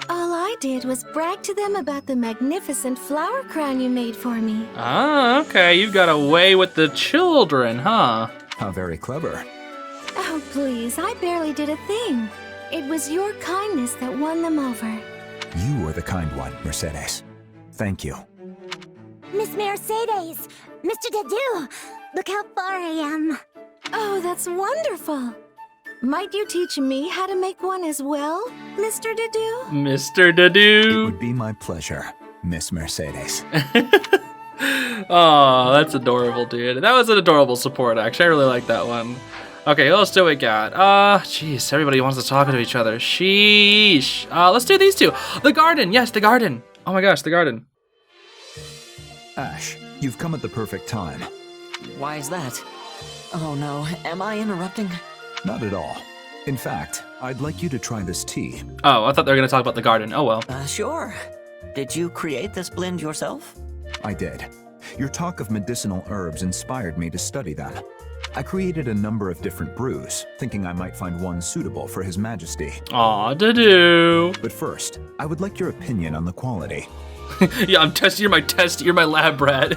All I did was brag to them about the magnificent flower crown you made for me. Ah, okay. You've got a way with the children, huh? How very clever. Oh, please, I barely did a thing. It was your kindness that won them over. You were the kind one, Mercedes. Thank you. Miss Mercedes! Mr. Dedue! Look how far I am. Oh, that's wonderful. Might you teach me how to make one as well, Mr. Dedue? Mr. Dedue. It would be my pleasure, Miss Mercedes. Oh, that's adorable, dude. That was an adorable support, actually. I really like that one. Okay, what else do we got? Jeez, everybody wants to talk to each other. Sheesh. Let's do these two. The garden. Yes, the garden. Oh my gosh, the garden. Ashe, you've come at the perfect time. Why is that? Oh no, am I interrupting? Not at all. In fact, I'd like you to try this tea. Oh, I thought they were going to talk about the garden. Oh well. Sure. Did you create this blend yourself? I did. Your talk of medicinal herbs inspired me to study them. I created a number of different brews, thinking I might find one suitable for His Majesty. Aw, Dedue. But first, I would like your opinion on the quality. Yeah, I'm testing. You're my test. You're my lab rat.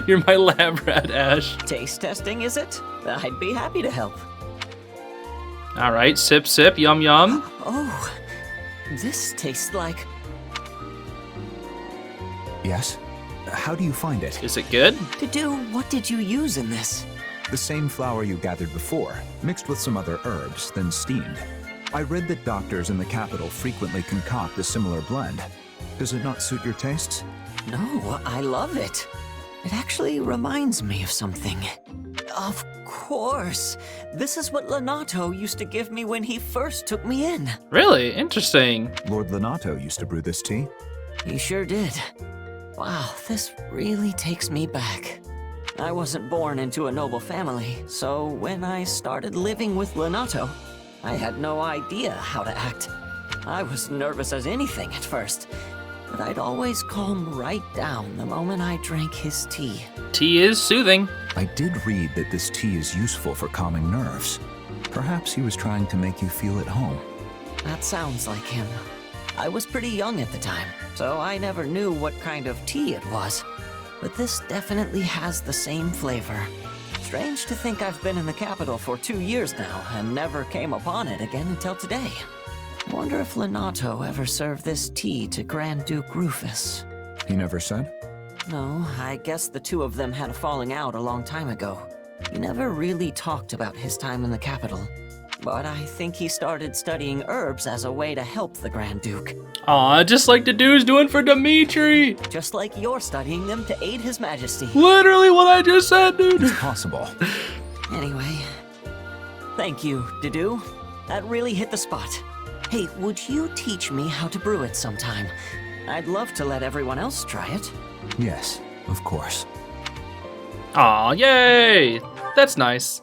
You're my lab rat, Ashe. Taste testing, is it? I'd be happy to help. All right, sip, sip, yum, yum. Oh, this tastes like... Yes? How do you find it? Is it good? Dedue, what did you use in this? The same flour you gathered before, mixed with some other herbs, then steamed. I read that doctors in the capital frequently concoct a similar blend. Does it not suit your tastes? No, I love it. It actually reminds me of something. Of course. This is what Lonato used to give me when he first took me in. Really? Interesting. Lord Lonato used to brew this tea? He sure did. Wow, this really takes me back. I wasn't born into a noble family, so when I started living with Lonato, I had no idea how to act. I was nervous as anything at first, but I'd always calm right down the moment I drank his tea. Tea is soothing. I did read that this tea is useful for calming nerves. Perhaps he was trying to make you feel at home. That sounds like him. I was pretty young at the time, so I never knew what kind of tea it was. But this definitely has the same flavor. Strange to think I've been in the capital for 2 years now and never came upon it again until today. I wonder if Lonato ever served this tea to Grand Duke Rufus. He never said? No, I guess the two of them had a falling out a long time ago. He never really talked about his time in the capital. But I think he started studying herbs as a way to help the Grand Duke. Aw, just like Dedue's doing for Dimitri. Just like you're studying them to aid His Majesty. Literally what I just said, dude. It's possible. Anyway, thank you, Dedue. That really hit the spot. Hey, would you teach me how to brew it sometime? I'd love to let everyone else try it. Yes, of course. Aw, yay! That's nice.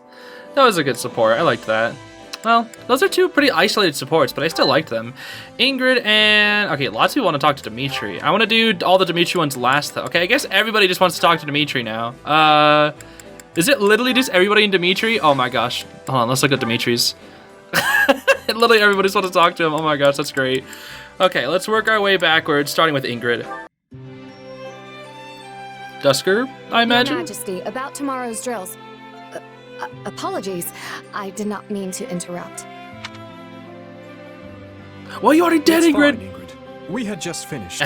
That was a good support. I liked that. Well, those are two pretty isolated supports, but I still liked them. Ingrid and... Okay, lots of people want to talk to Dimitri. I want to do all the Dimitri ones last, though. Okay, I guess everybody just wants to talk to Dimitri now. Is it literally just everybody in Dimitri? Oh my gosh. Hold on, let's look at Dimitri's. Literally everybody just wants to talk to him. Oh my gosh, that's great. Okay, let's work our way backwards, starting with Ingrid. Duscar, I imagine? Your Majesty, about tomorrow's drills. Apologies. I did not mean to interrupt. Well, you already did, It's Ingrid. fine, Ingrid. We had just finished.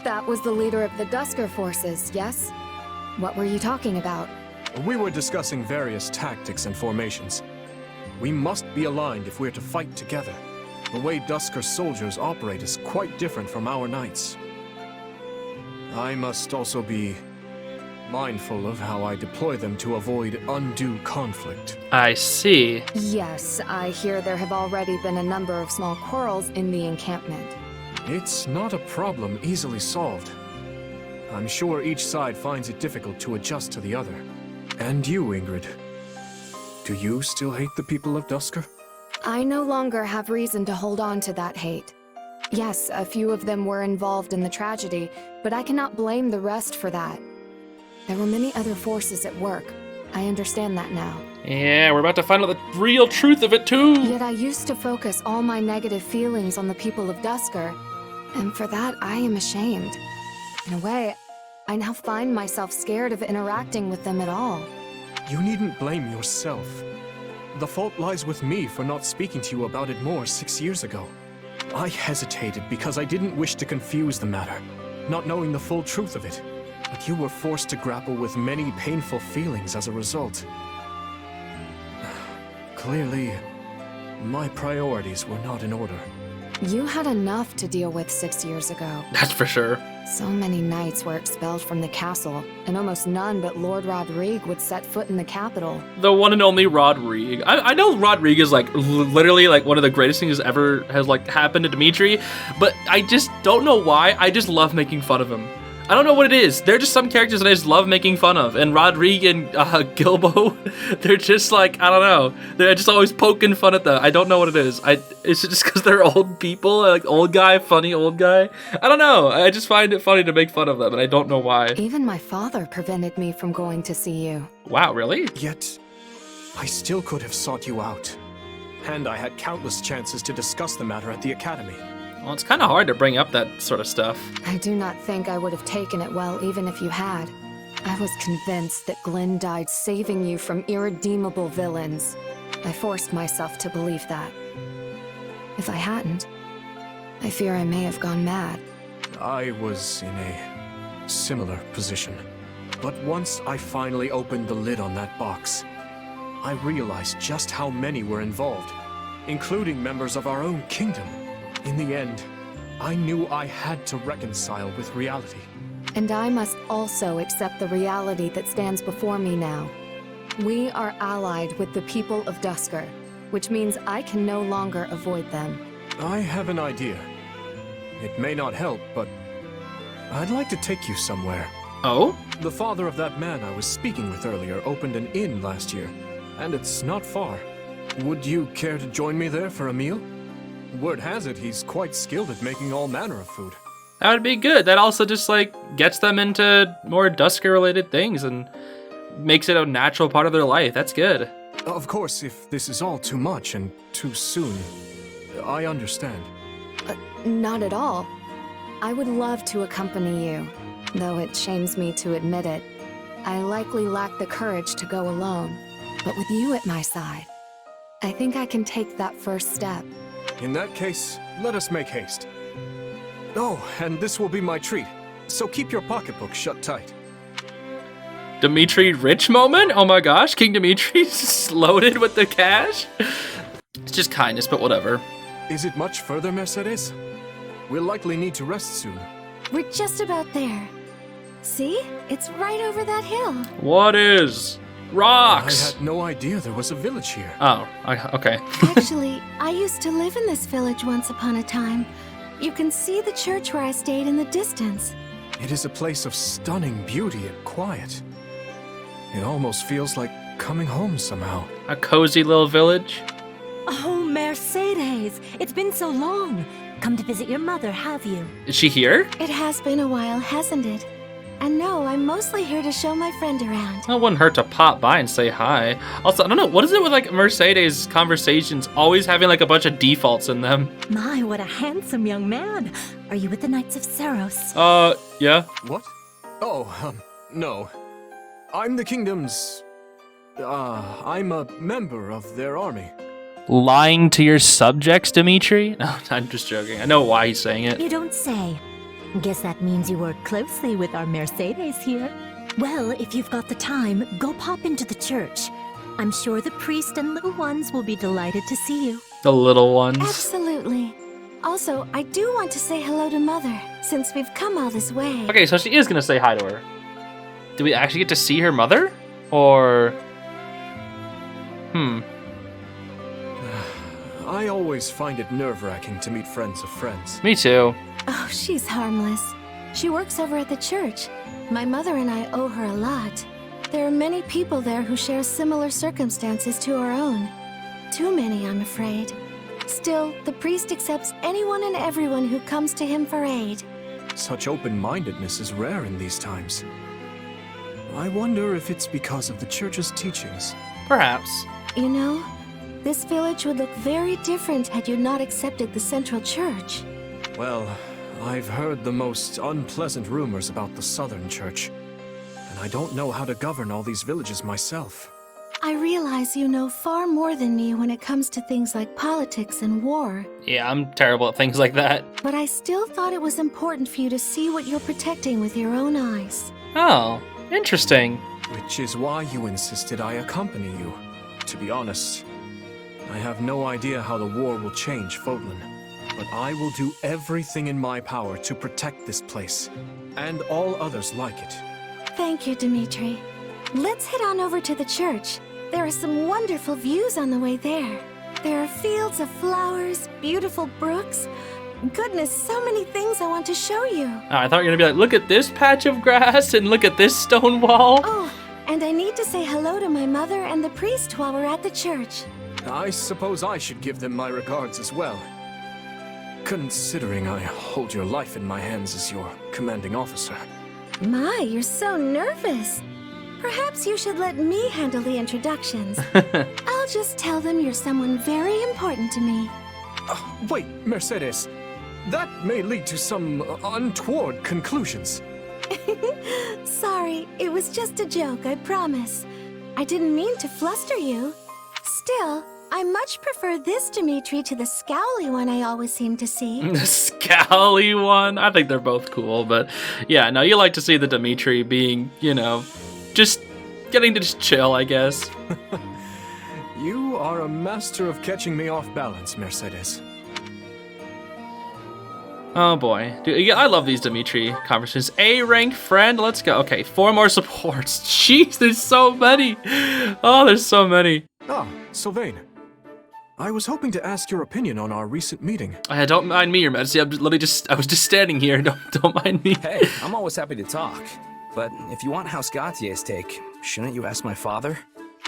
That was the leader of the Duscar forces, yes? What were you talking about? We were discussing various tactics and formations. We must be aligned if we're to fight together. The way Duscar soldiers operate is quite different from our knights. I must also be mindful of how I deploy them to avoid undue conflict. I see. Yes, I hear there have already been a number of small quarrels in the encampment. It's not a problem easily solved. I'm sure each side finds it difficult to adjust to the other. And you, Ingrid. Do you still hate the people of Duscar? I no longer have reason to hold on to that hate. Yes, a few of them were involved in the tragedy, but I cannot blame the rest for that. There were many other forces at work. I understand that now. Yeah, we're about to find out the real truth of it too. Yet I used to focus all my negative feelings on the people of Duscar, and for that I am ashamed. In a way, I now find myself scared of interacting with them at all. You needn't blame yourself. The fault lies with me for not speaking to you about it more 6 years ago. I hesitated because I didn't wish to confuse the matter, not knowing the full truth of it. But you were forced to grapple with many painful feelings as a result. Clearly, my priorities were not in order. You had enough to deal with 6 years ago. That's for sure. So many knights were expelled from the castle, and almost none but Lord Rodrigue would set foot in the capital. The one and only Rodrigue. I know Rodrigue is like literally like one of the greatest things ever has like happened to Dimitri, but I just don't know why. I just love making fun of him. I don't know what it is. They're just some characters that I just love making fun of. And Rodrigue and Gilbo, they're just like, I don't know. They're just always poking fun at them. I don't know what it is. Is it just because they're old people? Like old guy, funny old guy? I don't know. I just find it funny to make fun of them, and I don't know why. Even my father prevented me from going to see you. Wow, really? Yet, I still could have sought you out. And I had countless chances to discuss the matter at the academy. Well, it's kind of hard to bring up that sort of stuff. I do not think I would have taken it well even if you had. I was convinced that Glenn died saving you from irredeemable villains. I forced myself to believe that. If I hadn't, I fear I may have gone mad. I was in a similar position. But once I finally opened the lid on that box, I realized just how many were involved, including members of our own kingdom. In the end, I knew I had to reconcile with reality. And I must also accept the reality that stands before me now. We are allied with the people of Duscar, which means I can no longer avoid them. I have an idea. It may not help, but I'd like to take you somewhere. Oh? The father of that man I was speaking with earlier opened an inn last year, and it's not far. Would you care to join me there for a meal? Word has it he's quite skilled at making all manner of food. That would be good. That also just like gets them into more Duscar related things and makes it a natural part of their life. That's good. Of course, if this is all too much and too soon, I understand. Not at all. I would love to accompany you, though it shames me to admit it. I likely lack the courage to go alone, but with you at my side, I think I can take that first step. In that case, let us make haste. Oh, and this will be my treat, so keep your pocketbook shut tight. Dimitri rich moment? Oh my gosh, King Dimitri's loaded with the cash? It's just kindness, but whatever. Is it much further, Mercedes? We'll likely need to rest soon. We're just about there. See? It's right over that hill. What is? Rocks! I had no idea there was a village here. Oh, okay. Actually, I used to live in this village once upon a time. You can see the church where I stayed in the distance. It is a place of stunning beauty and quiet. It almost feels like coming home somehow. A cozy little village? Oh, Mercedes! It's been so long. Come to visit your mother, have you? Is she here? It has been a while, hasn't it? And no, I'm mostly here to show my friend around. Well, it wouldn't hurt to pop by and say hi. Also, I don't know, what is it with like Mercedes conversations always having like a bunch of defaults in them? My, what a handsome young man. Are you with the Knights of Saros? Yeah. What? Oh, no. I'm the kingdom's... I'm a member of their army. Lying to your subjects, Dimitri? No, I'm just joking. I know why he's saying it. You don't say. Guess that means you work closely with our Mercedes here. Well, if you've got the time, go pop into the church. I'm sure the priest and little ones will be delighted to see you. The little ones. Absolutely. Also, I do want to say hello to Mother, since we've come all this way. Okay, so she is gonna say hi to her. Do we actually get to see her mother? Or... I always find it nerve-wracking to meet friends of friends. Me too. Oh, she's harmless. She works over at the church. My mother and I owe her a lot. There are many people there who share similar circumstances to our own. Too many, I'm afraid. Still, the priest accepts anyone and everyone who comes to him for aid. Such open-mindedness is rare in these times. I wonder if it's because of the church's teachings. Perhaps. You know, this village would look very different had you not accepted the central church. Well, I've heard the most unpleasant rumors about the southern church, and I don't know how to govern all these villages myself. I realize you know far more than me when it comes to things like politics and war. Yeah, I'm terrible at things like that. But I still thought it was important for you to see what you're protecting with your own eyes. Oh, interesting. Which is why you insisted I accompany you. To be honest, I have no idea how the war will change Fodlan, but I will do everything in my power to protect this place, and all others like it. Thank you, Dimitri. Let's head on over to the church. There are some wonderful views on the way there. There are fields of flowers, beautiful brooks. Goodness, so many things I want to show you. Oh, I thought you were gonna be like, look at this patch of grass and look at this stone wall. Oh, and I need to say hello to my mother and the priest while we're at the church. I suppose I should give them my regards as well. Considering I hold your life in my hands as your commanding officer. My, you're so nervous. Perhaps you should let me handle the introductions. I'll just tell them you're someone very important to me. Wait, Mercedes. That may lead to some untoward conclusions. Sorry, it was just a joke, I promise. I didn't mean to fluster you. Still, I much prefer this Dimitri to the scowly one I always seem to see. The scowly one? I think they're both cool, but yeah, no, you like to see the Dimitri being, you know, just getting to just chill, I guess. You are a master of catching me off balance, Mercedes. Oh boy. Dude, yeah, I love these Dimitri conversations. A-rank friend, let's go. Okay, 4 more supports. Jeez, there's so many. Oh, there's so many. Ah, Sylvain. I was hoping to ask your opinion on our recent meeting. Don't mind me, Your Majesty. I was just standing here. Don't mind me. Hey, I'm always happy to talk. But if you want House Gautier's take, shouldn't you ask my father?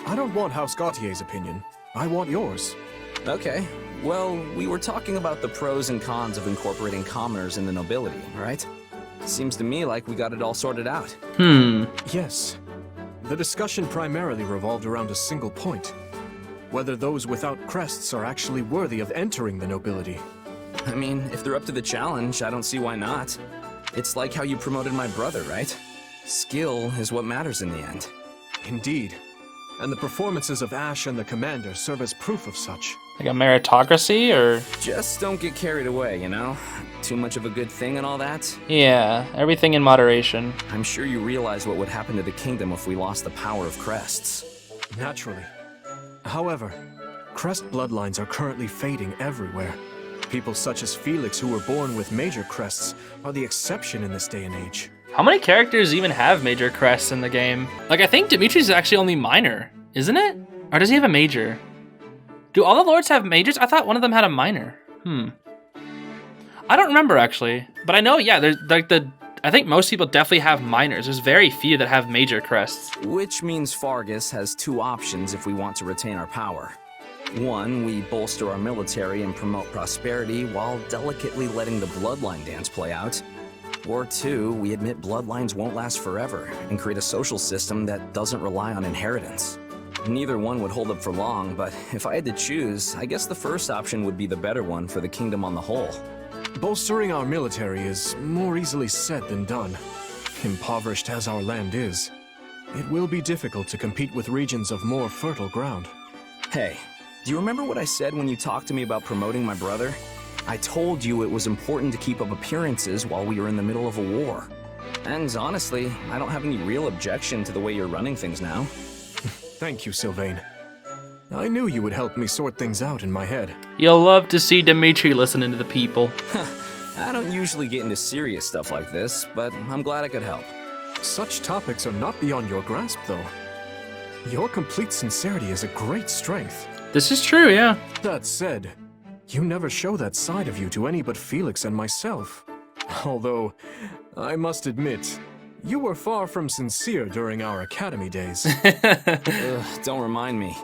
I don't want House Gautier's opinion. I want yours. Okay. Well, we were talking about the pros and cons of incorporating commoners in the nobility, right? Seems to me like we got it all sorted out. Yes. The discussion primarily revolved around a single point. Whether those without crests are actually worthy of entering the nobility. I mean, if they're up to the challenge, I don't see why not. It's like how you promoted my brother, right? Skill is what matters in the end. Indeed. And the performances of Ashe and the commander serve as proof of such. Like a meritocracy, or? Just don't get carried away, you know? Too much of a good thing and all that? Yeah, everything in moderation. I'm sure you realize what would happen to the kingdom if we lost the power of crests. Naturally. However, crest bloodlines are currently fading everywhere. People such as Felix who were born with major crests are the exception in this day and age. How many characters even have major crests in the game? Like, I think Dimitri's actually only minor, isn't it? Or does he have a major? Do all the lords have majors? I thought one of them had a minor. I don't remember, actually. But I know, yeah, there's like I think most people definitely have minors. There's very few that have major crests. Which means Fargus has 2 options if we want to retain our power. 1, we bolster our military and promote prosperity while delicately letting the bloodline dance play out. Or 2, we admit bloodlines won't last forever and create a social system that doesn't rely on inheritance. Neither one would hold up for long, but if I had to choose, I guess the first option would be the better one for the kingdom on the whole. Bolstering our military is more easily said than done. Impoverished as our land is, it will be difficult to compete with regions of more fertile ground. Hey, do you remember what I said when you talked to me about promoting my brother? I told you it was important to keep up appearances while we were in the middle of a war. And honestly, I don't have any real objection to the way you're running things now. Thank you, Sylvain. I knew you would help me sort things out in my head. You'll love to see Dimitri listening to the people. I don't usually get into serious stuff like this, but I'm glad I could help. Such topics are not beyond your grasp, though. Your complete sincerity is a great strength. This is true, yeah. That said, you never show that side of you to any but Felix and myself. Although, I must admit, you were far from sincere during our academy days. Don't remind me.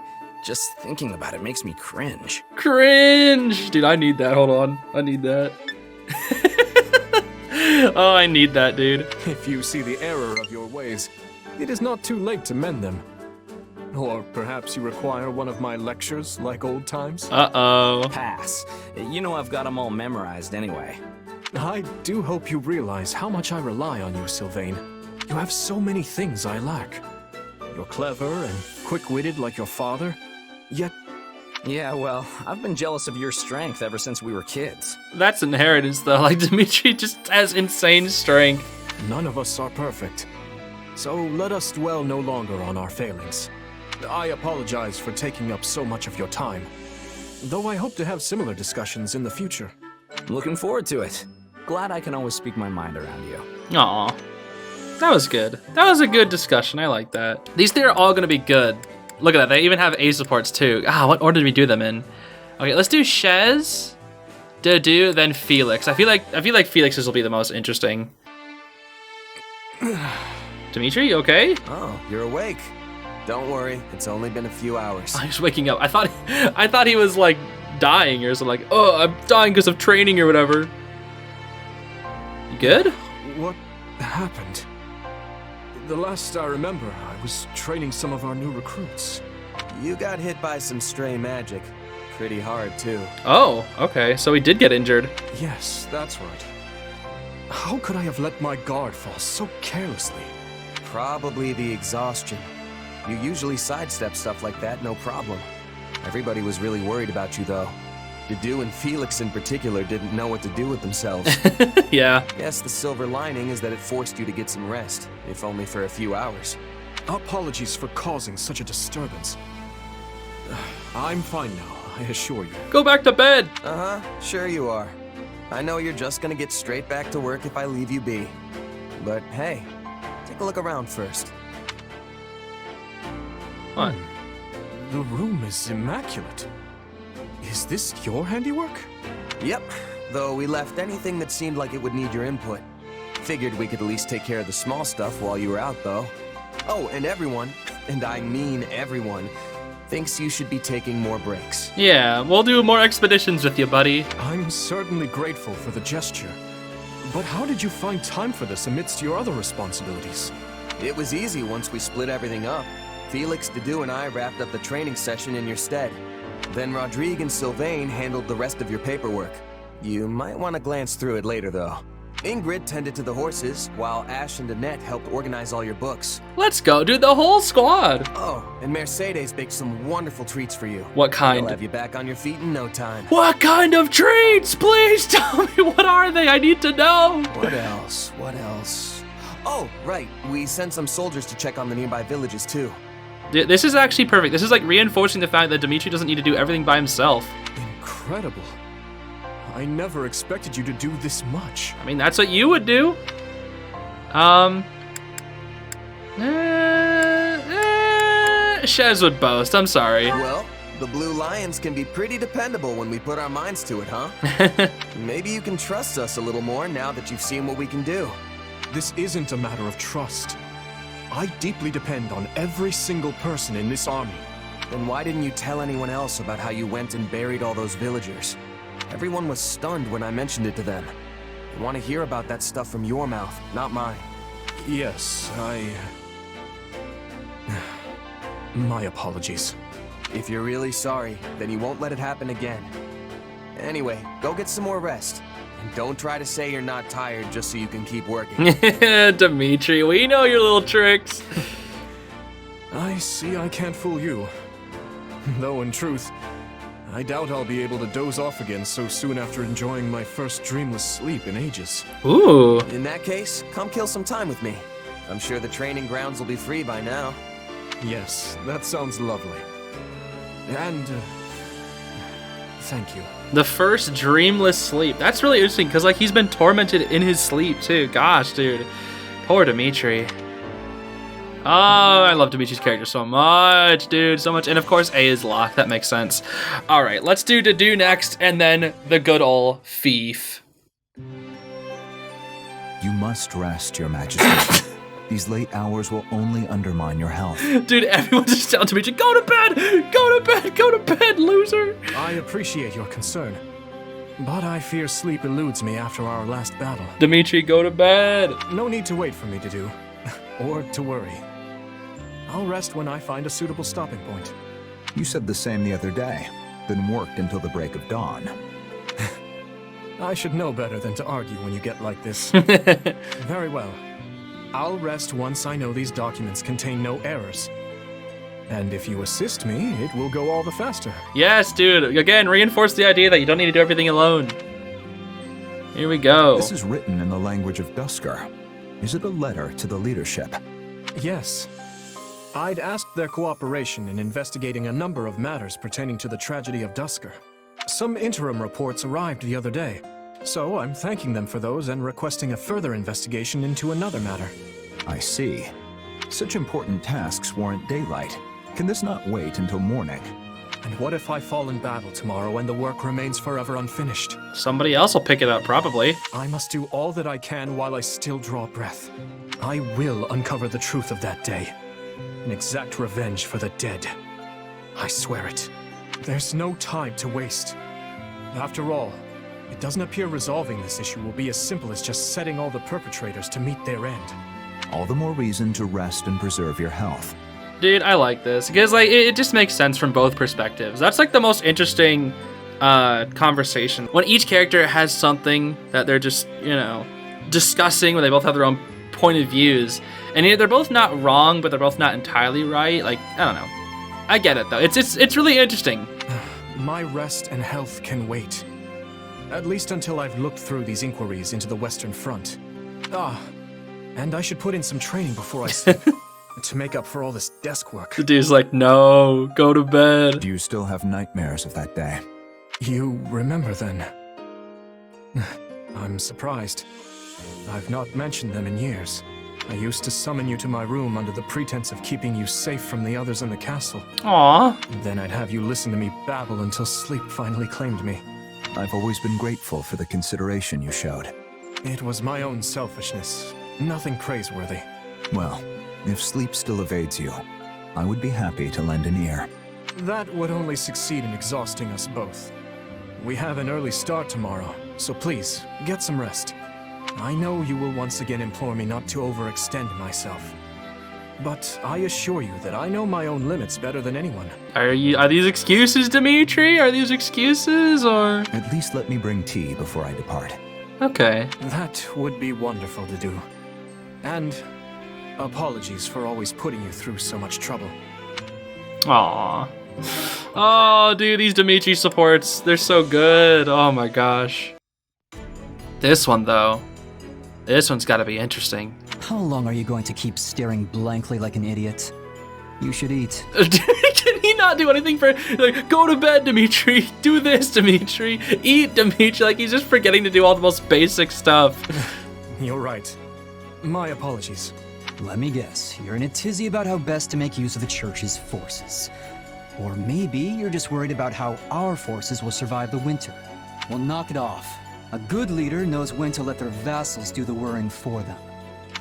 Just thinking about it makes me cringe. Cringe! Dude, I need that. Hold on. I need that. Oh, I need that, dude. If you see the error of your ways, it is not too late to mend them. Or perhaps you require one of my lectures like old times? Uh-oh. Pass. You know I've got them all memorized anyway. I do hope you realize how much I rely on you, Sylvain. You have so many things I lack. You're clever and quick-witted like your father, yet... Yeah, well, I've been jealous of your strength ever since we were kids. That's inheritance, though. Like, Dimitri just has insane strength. None of us are perfect. So let us dwell no longer on our failings. I apologize for taking up so much of your time, though I hope to have similar discussions in the future. Looking forward to it. Glad I can always speak my mind around you. Aw. That was good. That was a good discussion. I like that. These three are all going to be good. Look at that. They even have A supports too. Ah, what order did we do them in? Okay, let's do Shez, Dedue, then Felix. I feel like Felix's will be the most interesting. Dimitri, okay? Oh, you're awake. Don't worry, it's only been a few hours. I was waking up. I thought he was like dying or something. Like, oh, I'm dying because of training or whatever. You good? What happened? The last I remember, I was training some of our new recruits. You got hit by some stray magic. Pretty hard, too. Oh, okay. So he did get injured. Yes, that's right. How could I have let my guard fall so carelessly? Probably the exhaustion. You usually sidestep stuff like that, no problem. Everybody was really worried about you, though. Dedue and Felix in particular didn't know what to do with themselves. Yeah. Guess the silver lining is that it forced you to get some rest, if only for a few hours. Apologies for causing such a disturbance. I'm fine now, I assure you. Go back to bed! Uh-huh, sure you are. I know you're just gonna get straight back to work if I leave you be. But hey, take a look around first. What? The room is immaculate. Is this your handiwork? Yep, though we left anything that seemed like it would need your input. Figured we could at least take care of the small stuff while you were out, though. Oh, and everyone, and I mean everyone, thinks you should be taking more breaks. Yeah, we'll do more expeditions with you, buddy. I'm certainly grateful for the gesture. But how did you find time for this amidst your other responsibilities? It was easy once we split everything up. Felix, Dedue, and I wrapped up the training session in your stead. Then Rodrigue and Sylvain handled the rest of your paperwork. You might want to glance through it later, though. Ingrid tended to the horses, while Ashe and Annette helped organize all your books. Let's go, dude, the whole squad! Oh, and Mercedes baked some wonderful treats for you. What kind? They'll have you back on your feet in no time. What kind of treats? Please tell me, what are they? I need to know! What else? What else? Oh, right, we sent some soldiers to check on the nearby villages, too. This is actually perfect. This is like reinforcing the fact that Dimitri doesn't need to do everything by himself. Incredible. I never expected you to do this much. I mean, that's what you would do. Shez would boast. I'm sorry. Well, the Blue Lions can be pretty dependable when we put our minds to it, huh? Maybe you can trust us a little more now that you've seen what we can do. This isn't a matter of trust. I deeply depend on every single person in this army. Then why didn't you tell anyone else about how you went and buried all those villagers? Everyone was stunned when I mentioned it to them. I want to hear about that stuff from your mouth, not mine. Yes, My apologies. If you're really sorry, then you won't let it happen again. Anyway, go get some more rest. And don't try to say you're not tired just so you can keep working. Dimitri, we know your little tricks. I see I can't fool you. Though in truth, I doubt I'll be able to doze off again so soon after enjoying my first dreamless sleep in ages. Ooh. In that case, come kill some time with me. I'm sure the training grounds will be free by now. Yes, that sounds lovely. And, thank you. The first dreamless sleep. That's really interesting because like he's been tormented in his sleep too. Gosh, dude. Poor Dimitri. Oh, I love Dimitri's character so much, dude, so much. And of course, A is locked. That makes sense. All right, let's do Dedue next, and then the good ol' Fief. You must rest, Your Majesty. These late hours will only undermine your health. Dude, everyone just telling Dimitri, go to bed, go to bed, go to bed, loser. I appreciate your concern, but I fear sleep eludes me after our last battle. Dimitri, go to bed. No need to wait for me to do, or to worry. I'll rest when I find a suitable stopping point. You said the same the other day, then worked until the break of dawn. I should know better than to argue when you get like this. Very well. I'll rest once I know these documents contain no errors. And if you assist me, it will go all the faster. Yes, dude. Again, reinforce the idea that you don't need to do everything alone. Here we go. This is written in the language of Duscar. Is it a letter to the leadership? Yes. I'd asked their cooperation in investigating a number of matters pertaining to the tragedy of Duscar. Some interim reports arrived the other day, so I'm thanking them for those and requesting a further investigation into another matter. I see. Such important tasks warrant daylight. Can this not wait until morning? And what if I fall in battle tomorrow and the work remains forever unfinished? Somebody else will pick it up, probably. I must do all that I can while I still draw breath. I will uncover the truth of that day. And exact revenge for the dead. I swear it. There's no time to waste. After all, it doesn't appear resolving this issue will be as simple as just setting all the perpetrators to meet their end. All the more reason to rest and preserve your health. Dude, I like this because like it just makes sense from both perspectives. That's like the most interesting conversation when each character has something that they're just, you know, discussing, where they both have their own point of views, and they're both not wrong, but they're both not entirely right. Like, I don't know. I get it though. It's really interesting. My rest and health can wait. At least until I've looked through these inquiries into the Western Front. And I should put in some training before I sleep to make up for all this desk work. The dude's like, no, go to bed. Do you still have nightmares of that day? You remember then? I'm surprised. I've not mentioned them in years. I used to summon you to my room under the pretense of keeping you safe from the others in the castle. Aww. Then I'd have you listen to me babble until sleep finally claimed me. I've always been grateful for the consideration you showed. It was my own selfishness. Nothing praiseworthy. Well, if sleep still evades you, I would be happy to lend an ear. That would only succeed in exhausting us both. We have an early start tomorrow, so please, get some rest. I know you will once again implore me not to overextend myself. But I assure you that I know my own limits better than anyone. Are these excuses, Dimitri? Are these excuses, or...? At least let me bring tea before I depart. Okay. That would be wonderful to do. And apologies for always putting you through so much trouble. Aww. Oh, dude, these Dimitri supports, they're so good. Oh my gosh. This one, though. This one's gotta be interesting. How long are you going to keep staring blankly like an idiot? You should eat. Can he not do anything for, like, go to bed, Dimitri, do this, Dimitri, eat, Dimitri, like he's just forgetting to do all the most basic stuff. You're right. My apologies. Let me guess, you're in a tizzy about how best to make use of the Church's forces. Or maybe you're just worried about how our forces will survive the winter. Well, knock it off. A good leader knows when to let their vassals do the worrying for them.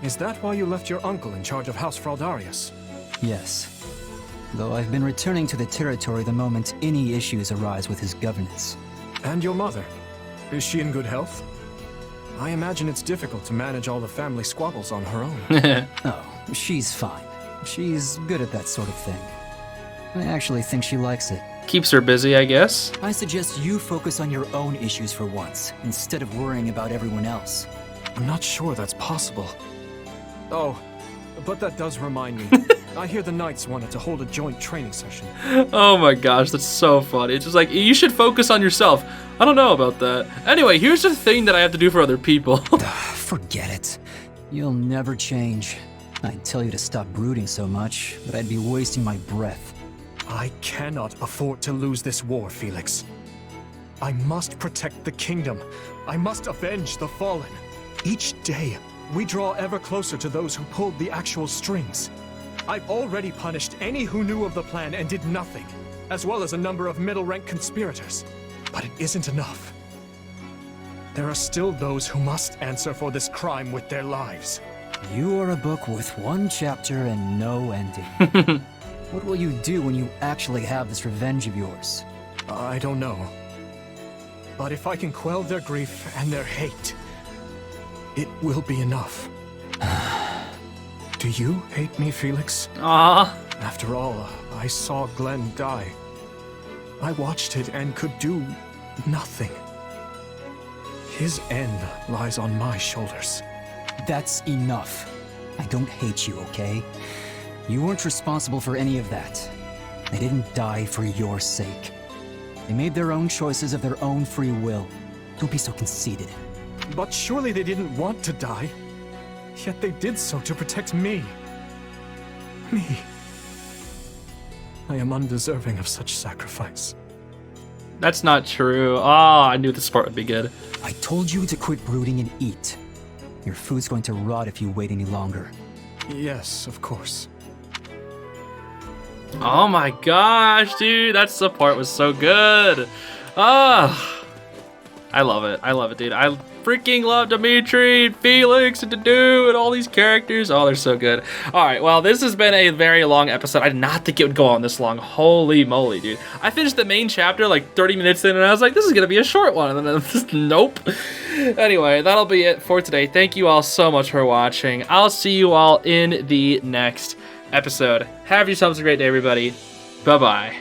Is that why you left your uncle in charge of House Fraldarius? Yes. Though I've been returning to the territory the moment any issues arise with his governance. And your mother? Is she in good health? I imagine it's difficult to manage all the family squabbles on her own. Oh, she's fine. She's good at that sort of thing. I actually think she likes it. Keeps her busy, I guess. I suggest you focus on your own issues for once, instead of worrying about everyone else. I'm not sure that's possible. Oh, but that does remind me. I hear the Knights wanted to hold a joint training session. Oh my gosh, that's so funny. It's just like, you should focus on yourself. I don't know about that. Anyway, here's the thing that I have to do for other people. Forget it. You'll never change. I'd tell you to stop brooding so much, but I'd be wasting my breath. I cannot afford to lose this war, Felix. I must protect the kingdom. I must avenge the fallen. Each day, we draw ever closer to those who pulled the actual strings. I've already punished any who knew of the plan and did nothing, as well as a number of middle-rank conspirators. But it isn't enough. There are still those who must answer for this crime with their lives. You are a book with one chapter and no ending. What will you do when you actually have this revenge of yours? I don't know. But if I can quell their grief and their hate, it will be enough. Do you hate me, Felix? After all, I saw Glenn die. I watched it and could do nothing. His end lies on my shoulders. That's enough. I don't hate you, okay? You weren't responsible for any of that. They didn't die for your sake. They made their own choices of their own free will. Don't be so conceited. But surely they didn't want to die. Yet they did so to protect me. Me. I am undeserving of such sacrifice. That's not true. I knew this part would be good. I told you to quit brooding and eat. Your food's going to rot if you wait any longer. Yes, of course. Oh my gosh, dude. That support was so good. I love it. I love it, dude. I freaking love Dimitri and Felix and Dedue and all these characters. Oh, they're so good. All right, well, this has been a very long episode. I did not think it would go on this long. Holy moly, dude. I finished the main chapter like 30 minutes in, and I was like, this is going to be a short one. And then just, nope. Anyway, that'll be it for today. Thank you all so much for watching. I'll see you all in the next episode. Have yourselves a great day, everybody. Bye-bye.